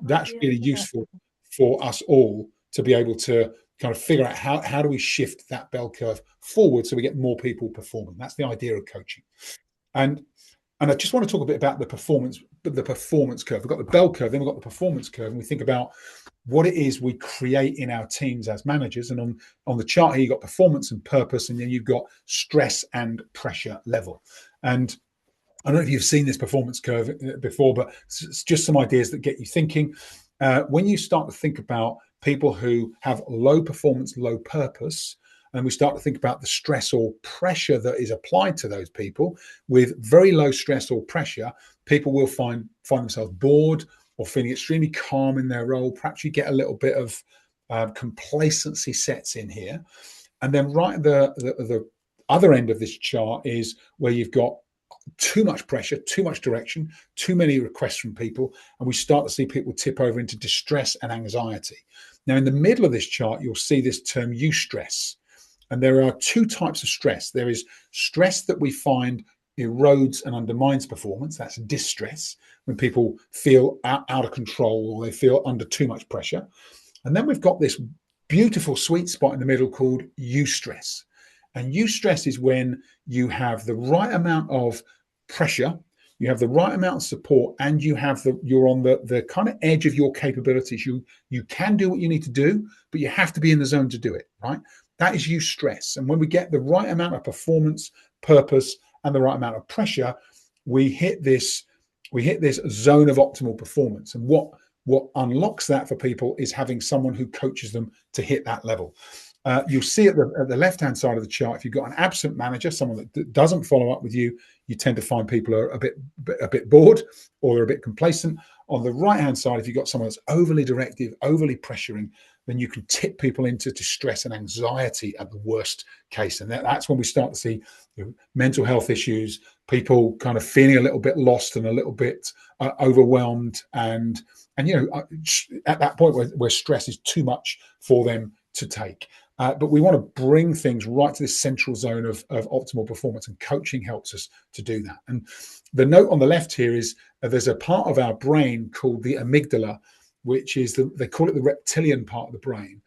B: That's really useful for us all to be able to kind of figure out how do we shift that bell curve forward so we get more people performing. That's the idea of coaching. And I just want to talk a bit about the performance curve. We've got the bell curve, then we've got the performance curve, and we think about what it is we create in our teams as managers. And on the chart here, you've got performance and purpose, and then you've got stress and pressure level. And I don't know if you've seen this performance curve before, but it's just some ideas that get you thinking. When you start to think about people who have low performance, low purpose, and we start to think about the stress or pressure that is applied to those people, with very low stress or pressure, people will find themselves bored or feeling extremely calm in their role. Perhaps you get a little bit of complacency sets in here. And then right at the other end of this chart is where you've got too much pressure, too much direction, too many requests from people, and we start to see people tip over into distress and anxiety. Now, in the middle of this chart, you'll see this term eustress. And there are two types of stress. There is stress that we find erodes and undermines performance. That's distress, when people feel out of control or they feel under too much pressure. And then we've got this beautiful sweet spot in the middle called eustress. And eustress is when you have the right amount of pressure, you have the right amount of support, and you're on the kind of edge of your capabilities. You can do what you need to do, but you have to be in the zone to do it, right? That is eustress. And when we get the right amount of performance, purpose, and the right amount of pressure, we hit this zone of optimal performance. And what unlocks that for people is having someone who coaches them to hit that level. You'll see at the left-hand side of the chart, if you've got an absent manager, someone that doesn't follow up with you, you tend to find people are a bit bored or they're a bit complacent. On the right-hand side, if you've got someone that's overly directive, overly pressuring, then you can tip people into distress and anxiety at the worst case. And that's when we start to see mental health issues, people kind of feeling a little bit lost and a little bit overwhelmed. And at that point where stress is too much for them to take. But we want to bring things right to this central zone of optimal performance, and coaching helps us to do that. And the note on the left here is there's a part of our brain called the amygdala, which is they call it the reptilian part of the brain.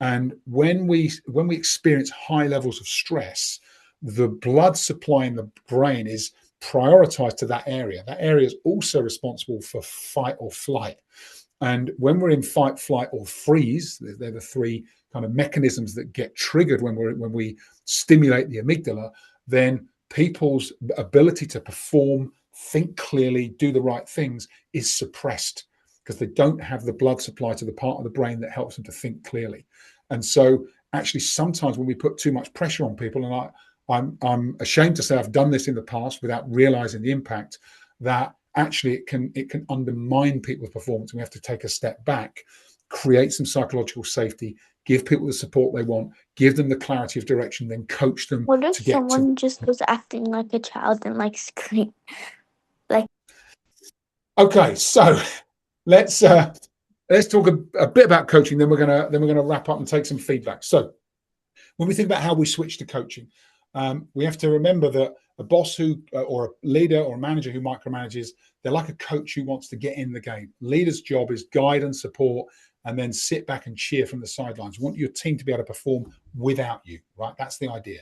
B: And when we experience high levels of stress, the blood supply in the brain is prioritized to that area. That area is also responsible for fight or flight. And when we're in fight, flight, or freeze, they're the three kind of mechanisms that get triggered when we stimulate the amygdala, then people's ability to perform, think clearly, do the right things is suppressed because they don't have the blood supply to the part of the brain that helps them to think clearly. And so actually sometimes when we put too much pressure on people, and I'm ashamed to say I've done this in the past without realizing the impact, that actually it can undermine people's performance. And we have to take a step back, create some psychological safety, give people the support they want, give them the clarity of direction, then coach them.
D: What if someone just was acting like a child and like scream?
B: Okay, so let's talk a bit about coaching. Then we're gonna wrap up and take some feedback. So when we think about how we switch to coaching, we have to remember that a boss or a leader or a manager who micromanages, they're like a coach who wants to get in the game. Leader's job is guide and support, and then sit back and cheer from the sidelines. You want your team to be able to perform without you, right? That's the idea.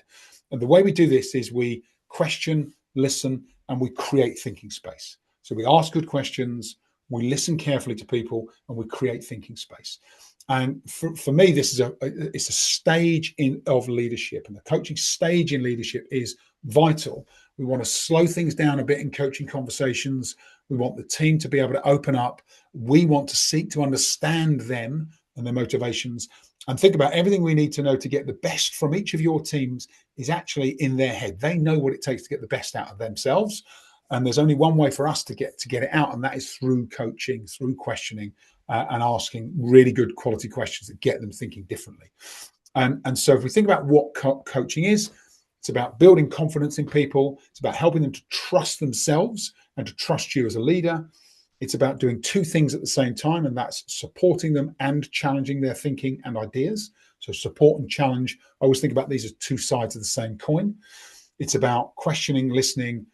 B: And the way we do this is we question, listen, and we create thinking space. So we ask good questions, we listen carefully to people, and we create thinking space. And for me, this is it's a stage of leadership, and the coaching stage in leadership is vital. We want to slow things down a bit in coaching conversations. We want the team to be able to open up. We want to seek to understand them and their motivations, and think about everything we need to know to get the best from each of your teams is actually in their head. They know what it takes to get the best out of themselves. And there's only one way for us to get it out, and that is through coaching, through questioning, and asking really good quality questions that get them thinking differently. And so if we think about what coaching is, it's about building confidence in people. It's about helping them to trust themselves and to trust you as a leader. It's about doing two things at the same time, and that's supporting them and challenging their thinking and ideas. So support and challenge, I always think about these as two sides of the same coin. It's about questioning, listening,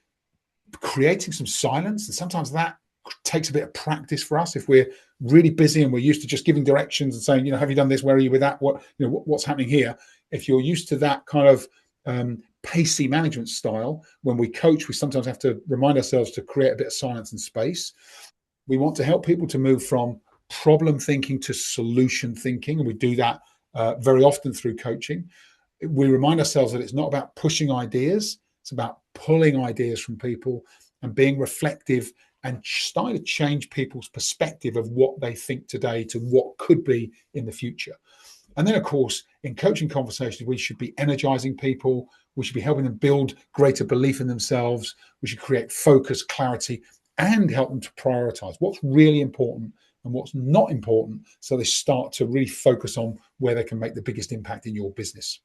B: creating some silence. And sometimes that takes a bit of practice for us. If we're really busy and we're used to just giving directions and saying, have you done this? Where are you with that? What's happening here? If you're used to that kind of pacey management style, when we coach, we sometimes have to remind ourselves to create a bit of silence and space. We want to help people to move from problem thinking to solution thinking. And we do that very often through coaching. We remind ourselves that it's not about pushing ideas. It's about pulling ideas from people and being reflective and starting to change people's perspective of what they think today to what could be in the future. And then, of course, in coaching conversations, we should be energizing people. We should be helping them build greater belief in themselves. We should create focus, clarity, and help them to prioritize what's really important and what's not important, so they start to really focus on where they can make the biggest impact in your business.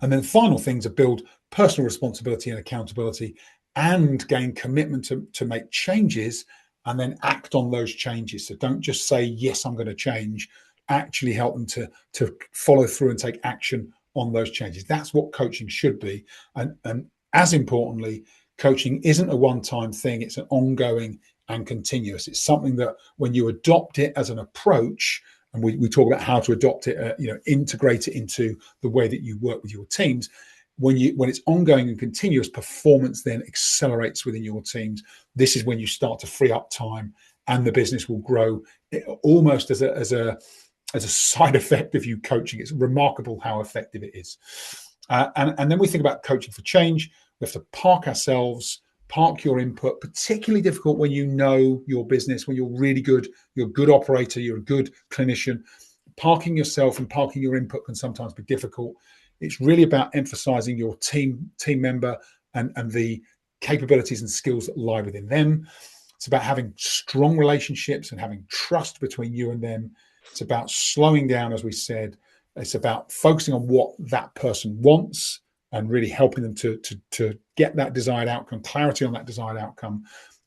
B: And then the final thing to build personal responsibility and accountability and gain commitment to make changes and then act on those changes. So don't just say, yes, I'm going to change. Actually help them to follow through and take action on those changes. That's what coaching should be. And as importantly, coaching isn't a one-time thing. It's an ongoing and continuous. It's something that when you adopt it as an approach, and we talk about how to adopt it, integrate it into the way that you work with your teams. When it's ongoing and continuous, performance then accelerates within your teams. This is when you start to free up time, and the business will grow almost as a side effect of you coaching. It's remarkable how effective it is. And then we think about coaching for change. We have to park ourselves, park your input, particularly difficult when you know your business, when you're really good, you're a good operator, you're a good clinician. Parking yourself and parking your input can sometimes be difficult. It's really about emphasizing your team member and the capabilities and skills that lie within them. It's about having strong relationships and having trust between you and them. It's about slowing down, as we said. It's about focusing on what that person wants and really helping them to get that desired outcome, clarity on that desired outcome,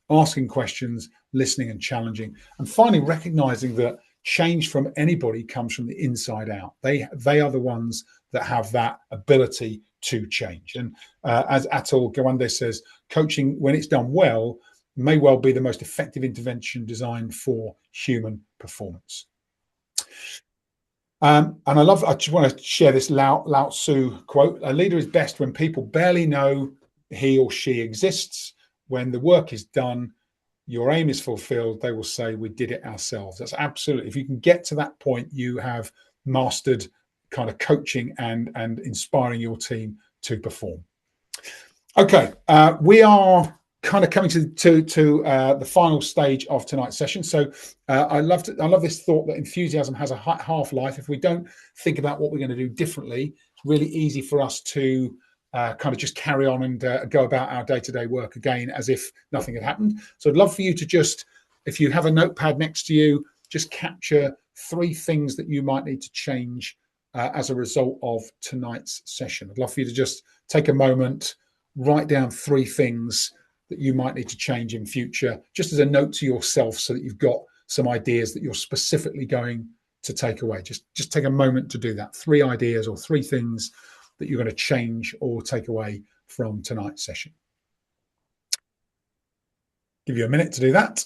B: asking questions, listening and challenging. And finally, recognizing that change from anybody comes from the inside out. They are the ones that have that ability to change. And as Atul Gawande says, coaching, when it's done well, may well be the most effective intervention designed for human performance. And I just want to share this Lao Tzu quote. A leader is best when people barely know he or she exists. When the work is done, your aim is fulfilled, they will say, we did it ourselves. That's absolutely, if you can get to that point, you have mastered kind of coaching and inspiring your team to perform. Okay, we are kind of coming to the final stage of tonight's session. So I love this thought that enthusiasm has a half-life. If we don't think about what we're going to do differently, it's really easy for us to kind of just carry on and go about our day-to-day work again as if nothing had happened. So I'd love for you to just, if you have a notepad next to you, just capture 3 things that you might need to change as a result of tonight's session. I'd love for you to just take a moment, write down 3 things that you might need to change in future, just as a note to yourself, so that you've got some ideas that you're specifically going to take away. Just take a moment to do that. 3 ideas or 3 things that you're going to change or take away from tonight's session. Give you a minute to do that.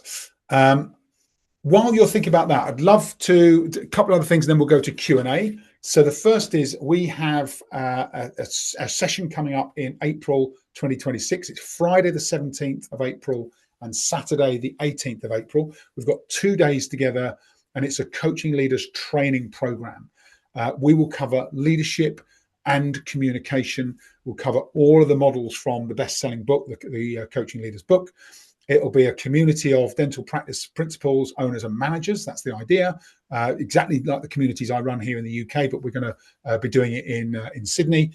B: While you're thinking about that, I'd love to a couple of other things, and then we'll go to Q&A. So the first is we have a session coming up in April 2026. It's Friday the 17th of April and Saturday the 18th of April. We've got 2 days together, and it's a coaching leaders training program. We will cover leadership and communication. We'll cover all of the models from the best-selling book, the Coaching Leaders book. It'll be a community of dental practice principals, owners and managers. That's the idea. Exactly like the communities I run here in the UK, but we're going to be doing it in Sydney.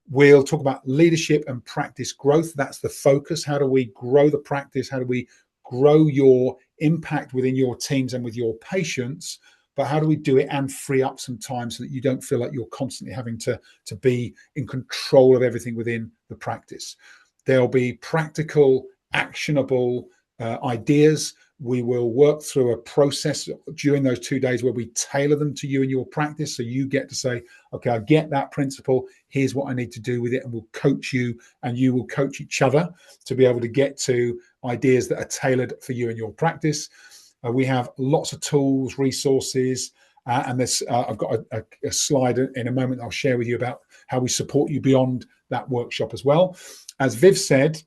B: We'll talk about leadership and practice growth. That's the focus. How do we grow the practice? How do we grow your impact within your teams and with your patients? But how do we do it and free up some time so that you don't feel like you're constantly having to be in control of everything within the practice? There'll be practical, actionable ideas. We will work through a process during those 2 days where we tailor them to you and your practice. So you get to say, okay, I get that principle. Here's what I need to do with it. And we'll coach you, and you will coach each other to be able to get to ideas that are tailored for you and your practice. We have lots of tools, resources, and this I've got a slide in a moment I'll share with you about how we support you beyond that workshop as well. As Viv said,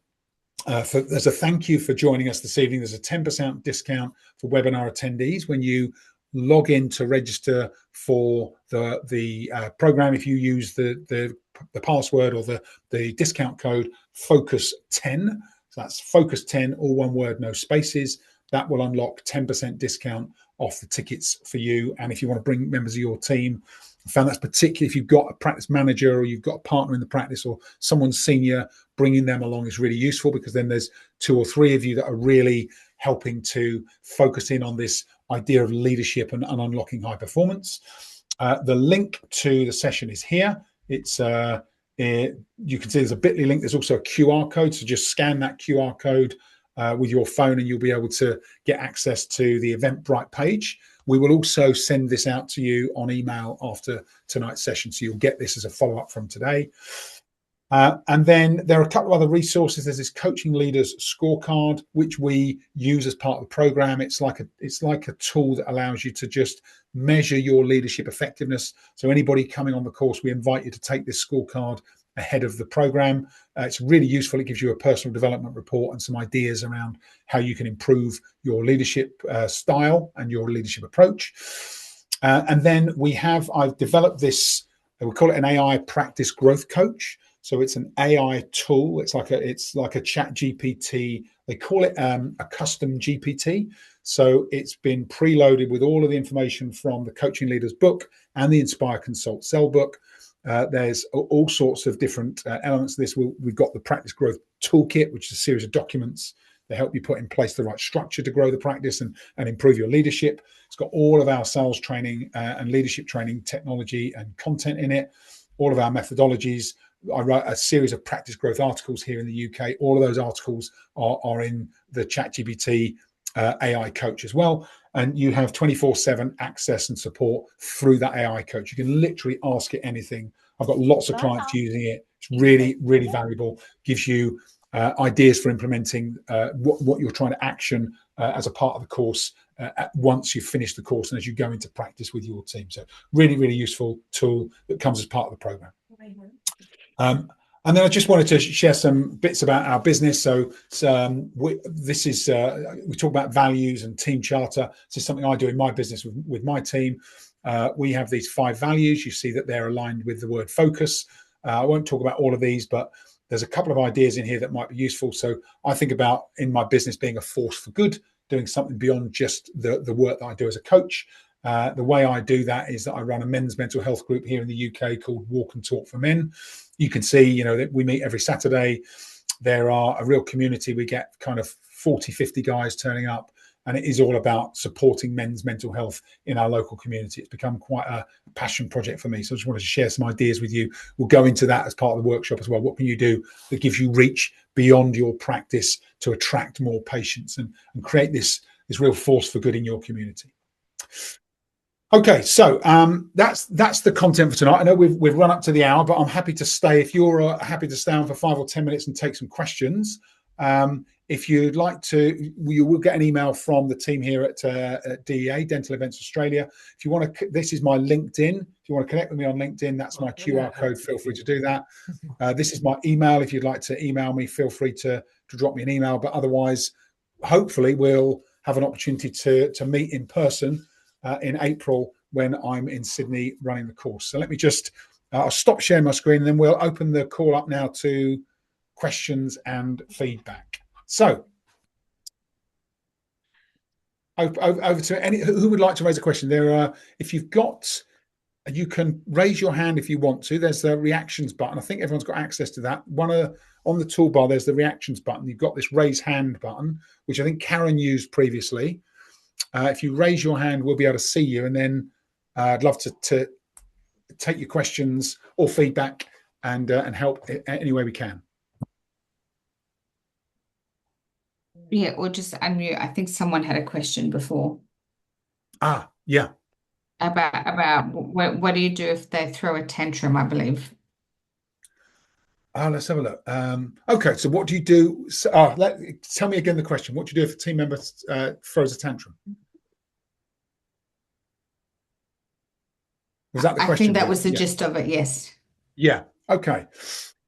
B: there's a thank you for joining us this evening. There's a 10% discount for webinar attendees when you log in to register for the program. If you use the password or the discount code FOCUS10, So that's focus 10, all one word, no spaces. That will unlock 10% discount off the tickets for you. And if you want to bring members of your team, I found that's particularly if you've got a practice manager or you've got a partner in the practice or someone senior, bringing them along is really useful, because then there's 2 or 3 of you that are really helping to focus in on this idea of leadership and unlocking high performance. The link to the session is here. It's you can see there's a bit.ly link. There's also a QR code. So just scan that QR code with your phone and you'll be able to get access to the Eventbrite page. We will also send this out to you on email after tonight's session. So you'll get this as a follow-up from today. And then there are a couple of other resources. There's this Coaching Leaders Scorecard, which we use as part of the program. It's like a tool that allows you to just measure your leadership effectiveness. So anybody coming on the course, we invite you to take this scorecard ahead of the program. It's really useful. It gives you a personal development report and some ideas around how you can improve your leadership style and your leadership approach. And then I've developed this, we call it an AI practice growth coach. So it's an AI tool. It's like a chat GPT. They call it a custom GPT. So it's been preloaded with all of the information from the Coaching Leaders book and the Inspire Consult Sell book. There's all sorts of different elements of this. We've got the Practice Growth Toolkit, which is a series of documents that help you put in place the right structure to grow the practice and improve your leadership. It's got all of our sales training and leadership training technology and content in it, all of our methodologies. I write a series of practice growth articles here in the UK. All of those articles are in the ChatGPT AI coach as well. And you have 24/7 access and support through that AI coach. You can literally ask it anything. I've got lots of clients using it. It's really, really valuable. Gives you ideas for implementing what you're trying to action as a part of the course once you've finished the course and as you go into practice with your team. So really, really useful tool that comes as part of the program. And then I just wanted to share some bits about our business. So we talk about values and team charter. This is something I do in my business with my team. We have these 5 values. You see that they're aligned with the word focus. I won't talk about all of these, but there's a couple of ideas in here that might be useful. So I think about in my business being a force for good, doing something beyond just the work that I do as a coach. The way I do that is that I run a men's mental health group here in the UK called Walk and Talk for Men. You can see, that we meet every Saturday. There are a real community. We get kind of 40, 50 guys turning up, and it is all about supporting men's mental health in our local community. It's become quite a passion project for me. So I just wanted to share some ideas with you. We'll go into that as part of the workshop as well. What can you do that gives you reach beyond your practice to attract more patients and create this real force for good in your community? Okay, so that's the content for tonight. I know we've run up to the hour, but I'm happy to stay. If you're happy to stay on for 5 or 10 minutes and take some questions, if you'd like to, you will get an email from the team here at DEA, Dental Events Australia. If you want to, this is my LinkedIn. If you want to connect with me on LinkedIn, that's my QR code. Feel free to do that. This is my email. If you'd like to email me, feel free to drop me an email. But otherwise, hopefully, we'll have an opportunity to meet in person in April when I'm in Sydney running the course. So let me just, I'll stop sharing my screen and then we'll open the call up now to questions and feedback. So over to who would like to raise a question. There are, if you've got, you can raise your hand if you want to. There's the reactions button. I think everyone's got access to that. On the toolbar, there's the reactions button. You've got this raise hand button, which I think Karen used previously. If you raise your hand, we'll be able to see you. And then I'd love to take your questions or feedback and help any way we can.
A: Yeah, or just unmute. I think someone had a question before.
B: Yeah.
A: About what do you do if they throw a tantrum, I believe.
B: Let's have a look. Okay, so what do you do? Tell me again the question. What do you do if a team member throws a tantrum? Was that the question?
A: I think that was the gist of it, yes.
B: Yeah, okay.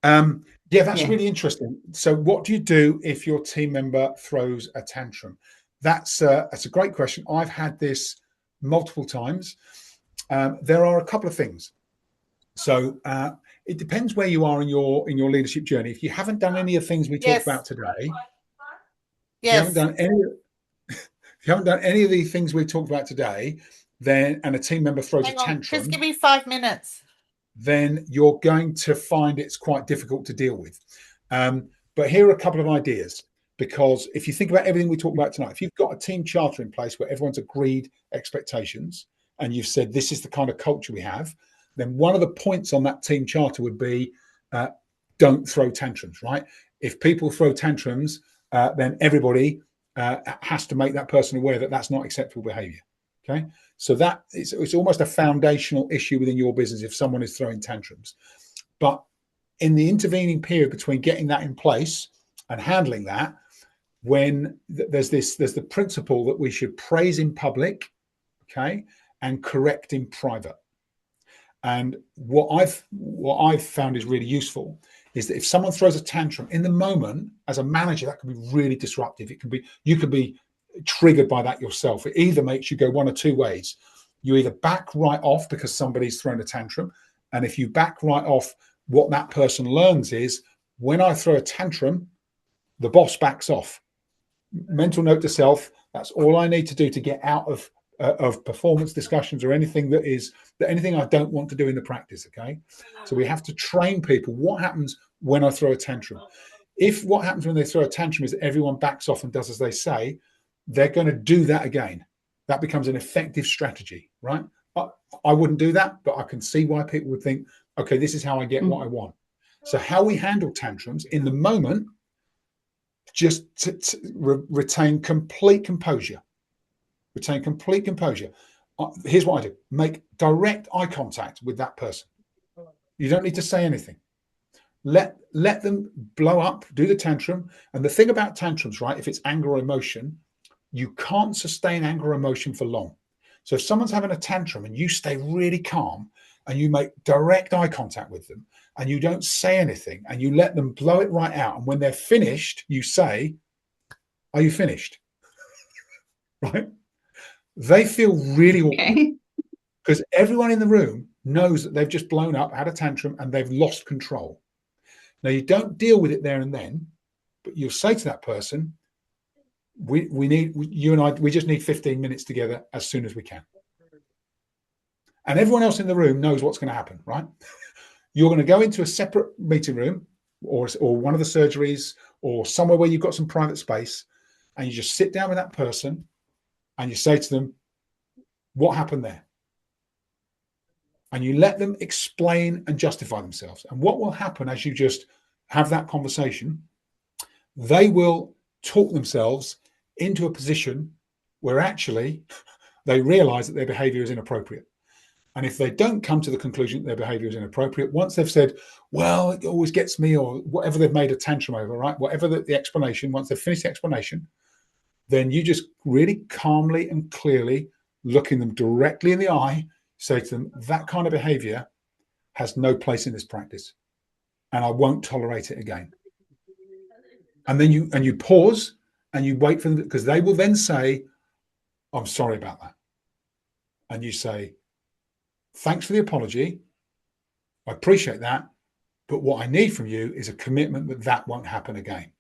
B: Yeah, that's really interesting. So what do you do if your team member throws a tantrum? That's a great question. I've had this multiple times. There are a couple of things. So it depends where you are in your leadership journey. If you haven't done any of the things we talked about today, If you haven't
E: Yes.
B: done any, if you haven't done any of the things we've talked about today, then and a team member throws
E: Hang
B: a
E: on.
B: tantrum,
E: Just give me 5 minutes.
B: then you're going to find it's quite difficult to deal with. But here are a couple of ideas, because if you think about everything we talked about tonight, if you've got a team charter in place where everyone's agreed expectations and you've said this is the kind of culture we have, then one of the points on that team charter would be don't throw tantrums, right? If people throw tantrums, then everybody has to make that person aware that that's not acceptable behavior. Okay, so that it's almost a foundational issue within your business if someone is throwing tantrums. But in the intervening period between getting that in place and handling that, when there's the principle that we should praise in public, okay, and correct in private. And what I've found is really useful is that if someone throws a tantrum in the moment, as a manager, that can be really disruptive. You can be triggered by that yourself. It either makes you go one or two ways. You either back right off because somebody's thrown a tantrum, and if you back right off, what that person learns is when I throw a tantrum, the boss backs off. Mental note to self: that's all I need to do to get out of performance discussions or anything anything I don't want to do in the practice. Okay, so we have to train people. What happens when I throw a tantrum? If what happens when they throw a tantrum is that everyone backs off and does as they say, they're going to do that again. That becomes an effective strategy, right? I wouldn't do that, but I can see why people would think, okay, this is how I get what I want. So how we handle tantrums in the moment, just to retain complete composure. Retain complete composure. Here's what I do. Make direct eye contact with that person. You don't need to say anything. Let them blow up, do the tantrum. And the thing about tantrums, right, if it's anger or emotion, you can't sustain anger or emotion for long. So if someone's having a tantrum and you stay really calm and you make direct eye contact with them and you don't say anything and you let them blow it right out, and when they're finished, you say, "Are you finished?" Right? They feel really awkward because everyone in the room knows that they've just blown up, had a tantrum, and they've lost control. Now, you don't deal with it there and then, but you'll say to that person, you and I, we just need 15 minutes together as soon as we can. And everyone else in the room knows what's going to happen, right? You're going to go into a separate meeting room or one of the surgeries or somewhere where you've got some private space, and you just sit down with that person and you say to them, what happened there? And you let them explain and justify themselves. And what will happen as you just have that conversation, they will talk themselves into a position where actually they realize that their behavior is inappropriate. And if they don't come to the conclusion that their behavior is inappropriate, once they've said, well, it always gets me, or whatever they've made a tantrum over, right? Whatever the explanation, once they've finished the explanation, then you just really calmly and clearly, looking them directly in the eye, say to them, that kind of behavior has no place in this practice, and I won't tolerate it again. And then you pause and you wait for them, because they will then say, I'm sorry about that. And you say, thanks for the apology. I appreciate that. But what I need from you is a commitment that that won't happen again.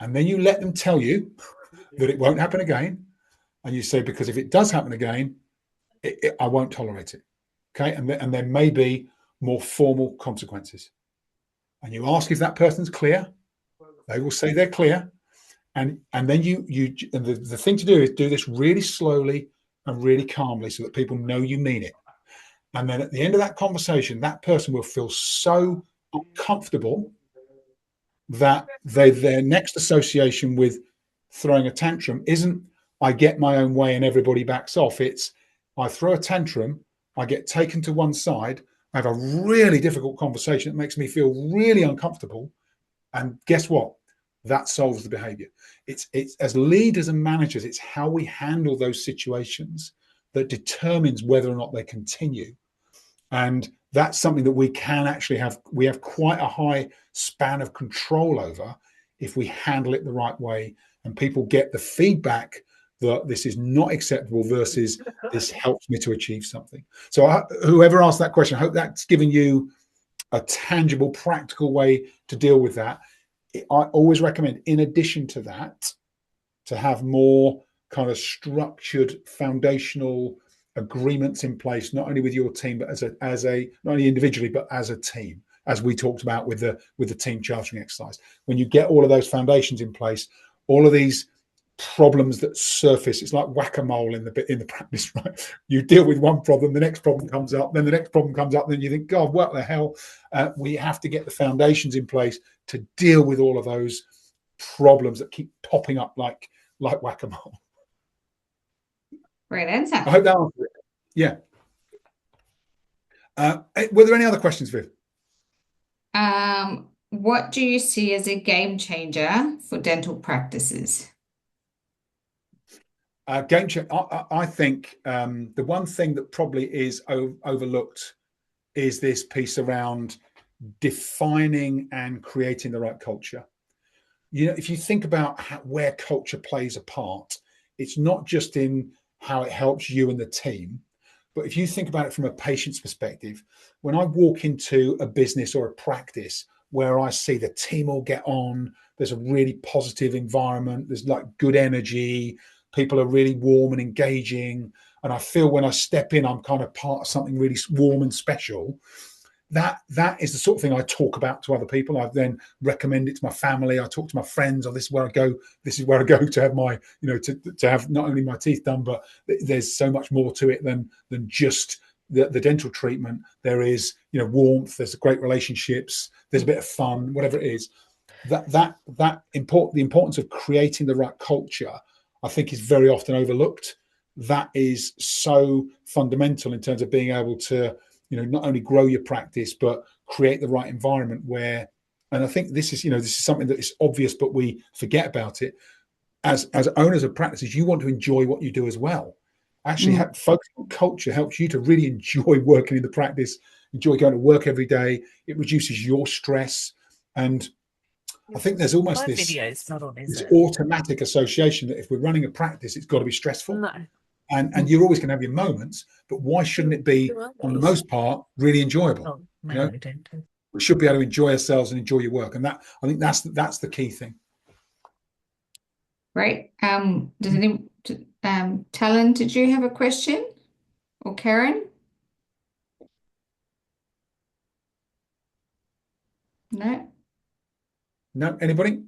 B: And then you let them tell you that it won't happen again. And you say, because if it does happen again, I won't tolerate it. Okay. And there may be more formal consequences. And you ask if that person's clear. They will say they're clear. And then the thing to do is do this really slowly and really calmly so that people know you mean it. And then at the end of that conversation, that person will feel so uncomfortable that their next association with throwing a tantrum isn't I get my own way and everybody backs off. It's I throw a tantrum, I get taken to one side, I have a really difficult conversation that makes me feel really uncomfortable. And guess what? That solves the behavior. It's as leaders and managers, it's how we handle those situations that determines whether or not they continue. And that's something that we can actually have. We have quite a high span of control over if we handle it the right way and people get the feedback that this is not acceptable versus this helps me to achieve something. So whoever asked that question, I hope that's given you a tangible, practical way to deal with that. I always recommend, in addition to that, to have more kind of structured foundational agreements in place, not only with your team, but as a not only individually, but as a team, as we talked about with the team chartering exercise. When you get all of those foundations in place, all of these problems that surface, it's like whack-a-mole in the practice, right? You deal with one problem, the next problem comes up, then the next problem comes up, then you think, God, what the hell? We have to get the foundations in place to deal with all of those problems that keep popping up like whack-a-mole.
A: Great answer.
B: I hope that answers it. Yeah. Were there any other questions, Viv?
A: What do you see as a game changer for dental practices?
B: Game changer. I think the one thing that probably is overlooked is this piece around defining and creating the right culture. You know, if you think about where culture plays a part, it's not just in how it helps you and the team, but if you think about it from a patient's perspective, when I walk into a business or a practice where I see the team all get on, there's a really positive environment, there's like good energy, people are really warm and engaging, and I feel when I step in, I'm kind of part of something really warm and special. That is the sort of thing I talk about to other people. I then recommend it to my family. I talk to my friends. Oh, this is where I go. This is where I go to have my, to have not only my teeth done, but there's so much more to it than just the dental treatment. There is, warmth. There's great relationships. There's a bit of fun, whatever it is. The importance of creating the right culture, I think, is very often overlooked. That is so fundamental in terms of being able to, not only grow your practice, but create the right environment where, and I think this is something that is obvious, but we forget about it. As owners of practices, you want to enjoy what you do as well. Actually, focusing on culture helps you to really enjoy working in the practice, enjoy going to work every day. It reduces your stress. And I think there's almost this automatic association that if we're running a practice, it's got to be stressful.
C: No.
B: And you're always going to have your moments, but why shouldn't it be, on the most part, really enjoyable? We should be able to enjoy ourselves and enjoy your work, and I think that's the key thing.
A: Right. Does any Talon, did you have a question, or Karen? No.
B: No, anybody?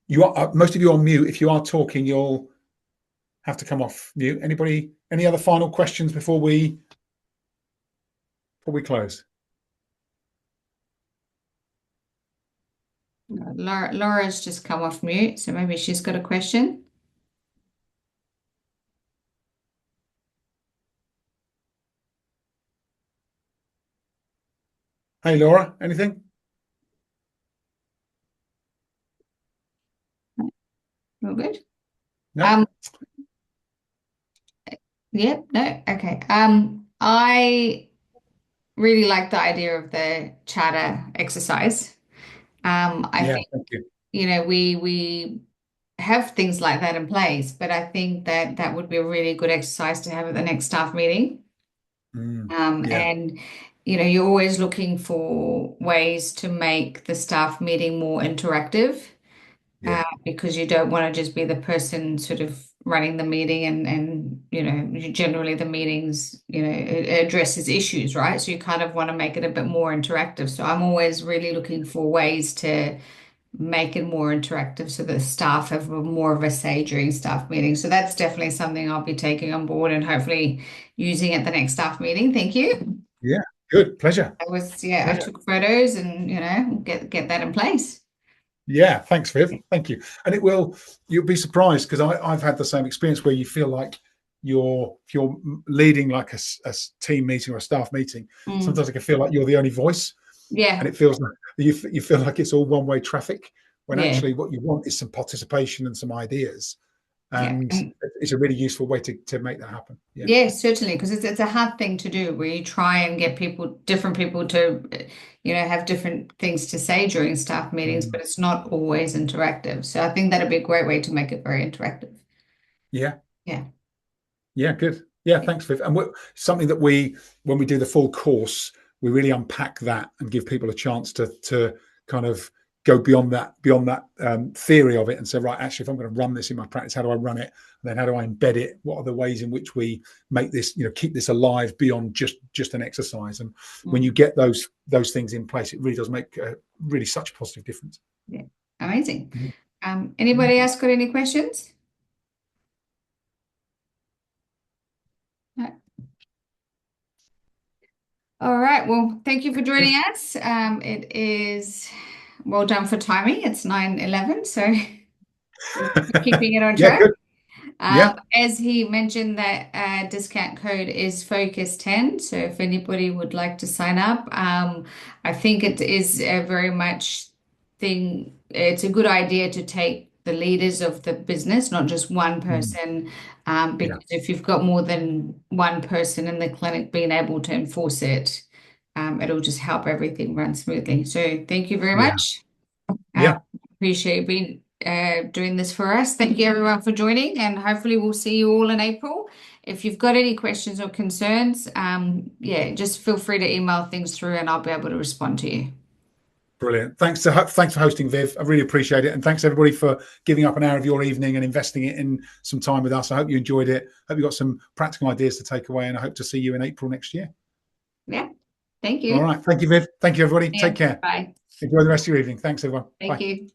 B: You are most of you are on mute. If you are talking, you'll have to come off mute. Anybody? Any other final questions before we close?
A: Laura's just come off mute, so maybe she's got a question.
B: Hey, Laura, anything?
A: All good.
B: No.
A: Yeah, no, okay. I really like the idea of the charter exercise. I think,
B: thank you.
A: We have things like that in place, but I think that would be a really good exercise to have at the next staff meeting. And you're always looking for ways to make the staff meeting more interactive. Because you don't want to just be the person sort of running the meeting and generally the meetings, it addresses issues, right? So you kind of want to make it a bit more interactive. So I'm always really looking for ways to make it more interactive so that staff have more of a say during staff meetings. So that's definitely something I'll be taking on board and hopefully using at the next staff meeting. Thank you.
B: Yeah, good. Pleasure.
A: I took photos and, get that in place.
B: Yeah, thanks, Viv. Thank you. And you'll be surprised because I've had the same experience where you feel like if you're leading like a team meeting or a staff meeting, sometimes I can feel like you're the only voice.
A: Yeah.
B: And it feels like you feel like it's all one-way traffic when actually what you want is some participation and some ideas. And it's a really useful way to make that happen.
A: Yeah, certainly, because it's a hard thing to do where you try and get different people to, have different things to say during staff meetings, but it's not always interactive. So I think that'd be a great way to make it very interactive.
B: Yeah.
A: Yeah.
B: Yeah, good. Yeah, thanks, Viv. And something that when we do the full course, we really unpack that and give people a chance to kind of go beyond that theory of it and say, right, actually, if I'm going to run this in my practice, how do I run it? And then how do I embed it? What are the ways in which we make this, keep this alive beyond just an exercise? And when you get those things in place, it really does make really such a positive difference.
A: Yeah, amazing. Anybody else got any questions? No. All right. Well, thank you for joining us. It is well done for timing. It's 9:11, so keeping it on
B: Yeah,
A: track.
B: good. Yeah.
A: As he mentioned, that discount code is Focus10. So if anybody would like to sign up, I think it is a very much thing. It's a good idea to take the leaders of the business, not just one person, because if you've got more than one person in the clinic being able to enforce it, it'll just help everything run smoothly. So thank you very much.
B: Yeah.
A: Appreciate you being doing this for us. Thank you everyone for joining, and hopefully we'll see you all in April. If you've got any questions or concerns, just feel free to email things through and I'll be able to respond to you.
B: Brilliant. Thanks for hosting, Viv. I really appreciate it. And thanks everybody for giving up an hour of your evening and investing it in some time with us. I hope you enjoyed it. Hope you got some practical ideas to take away, and I hope to see you in April next year.
A: Yeah. Thank you.
B: All right. Thank you, Viv. Thank you, everybody.
A: Yeah.
B: Take care.
A: Bye.
B: Enjoy the rest of your evening. Thanks, everyone.
A: Thank
B: Bye.
A: you.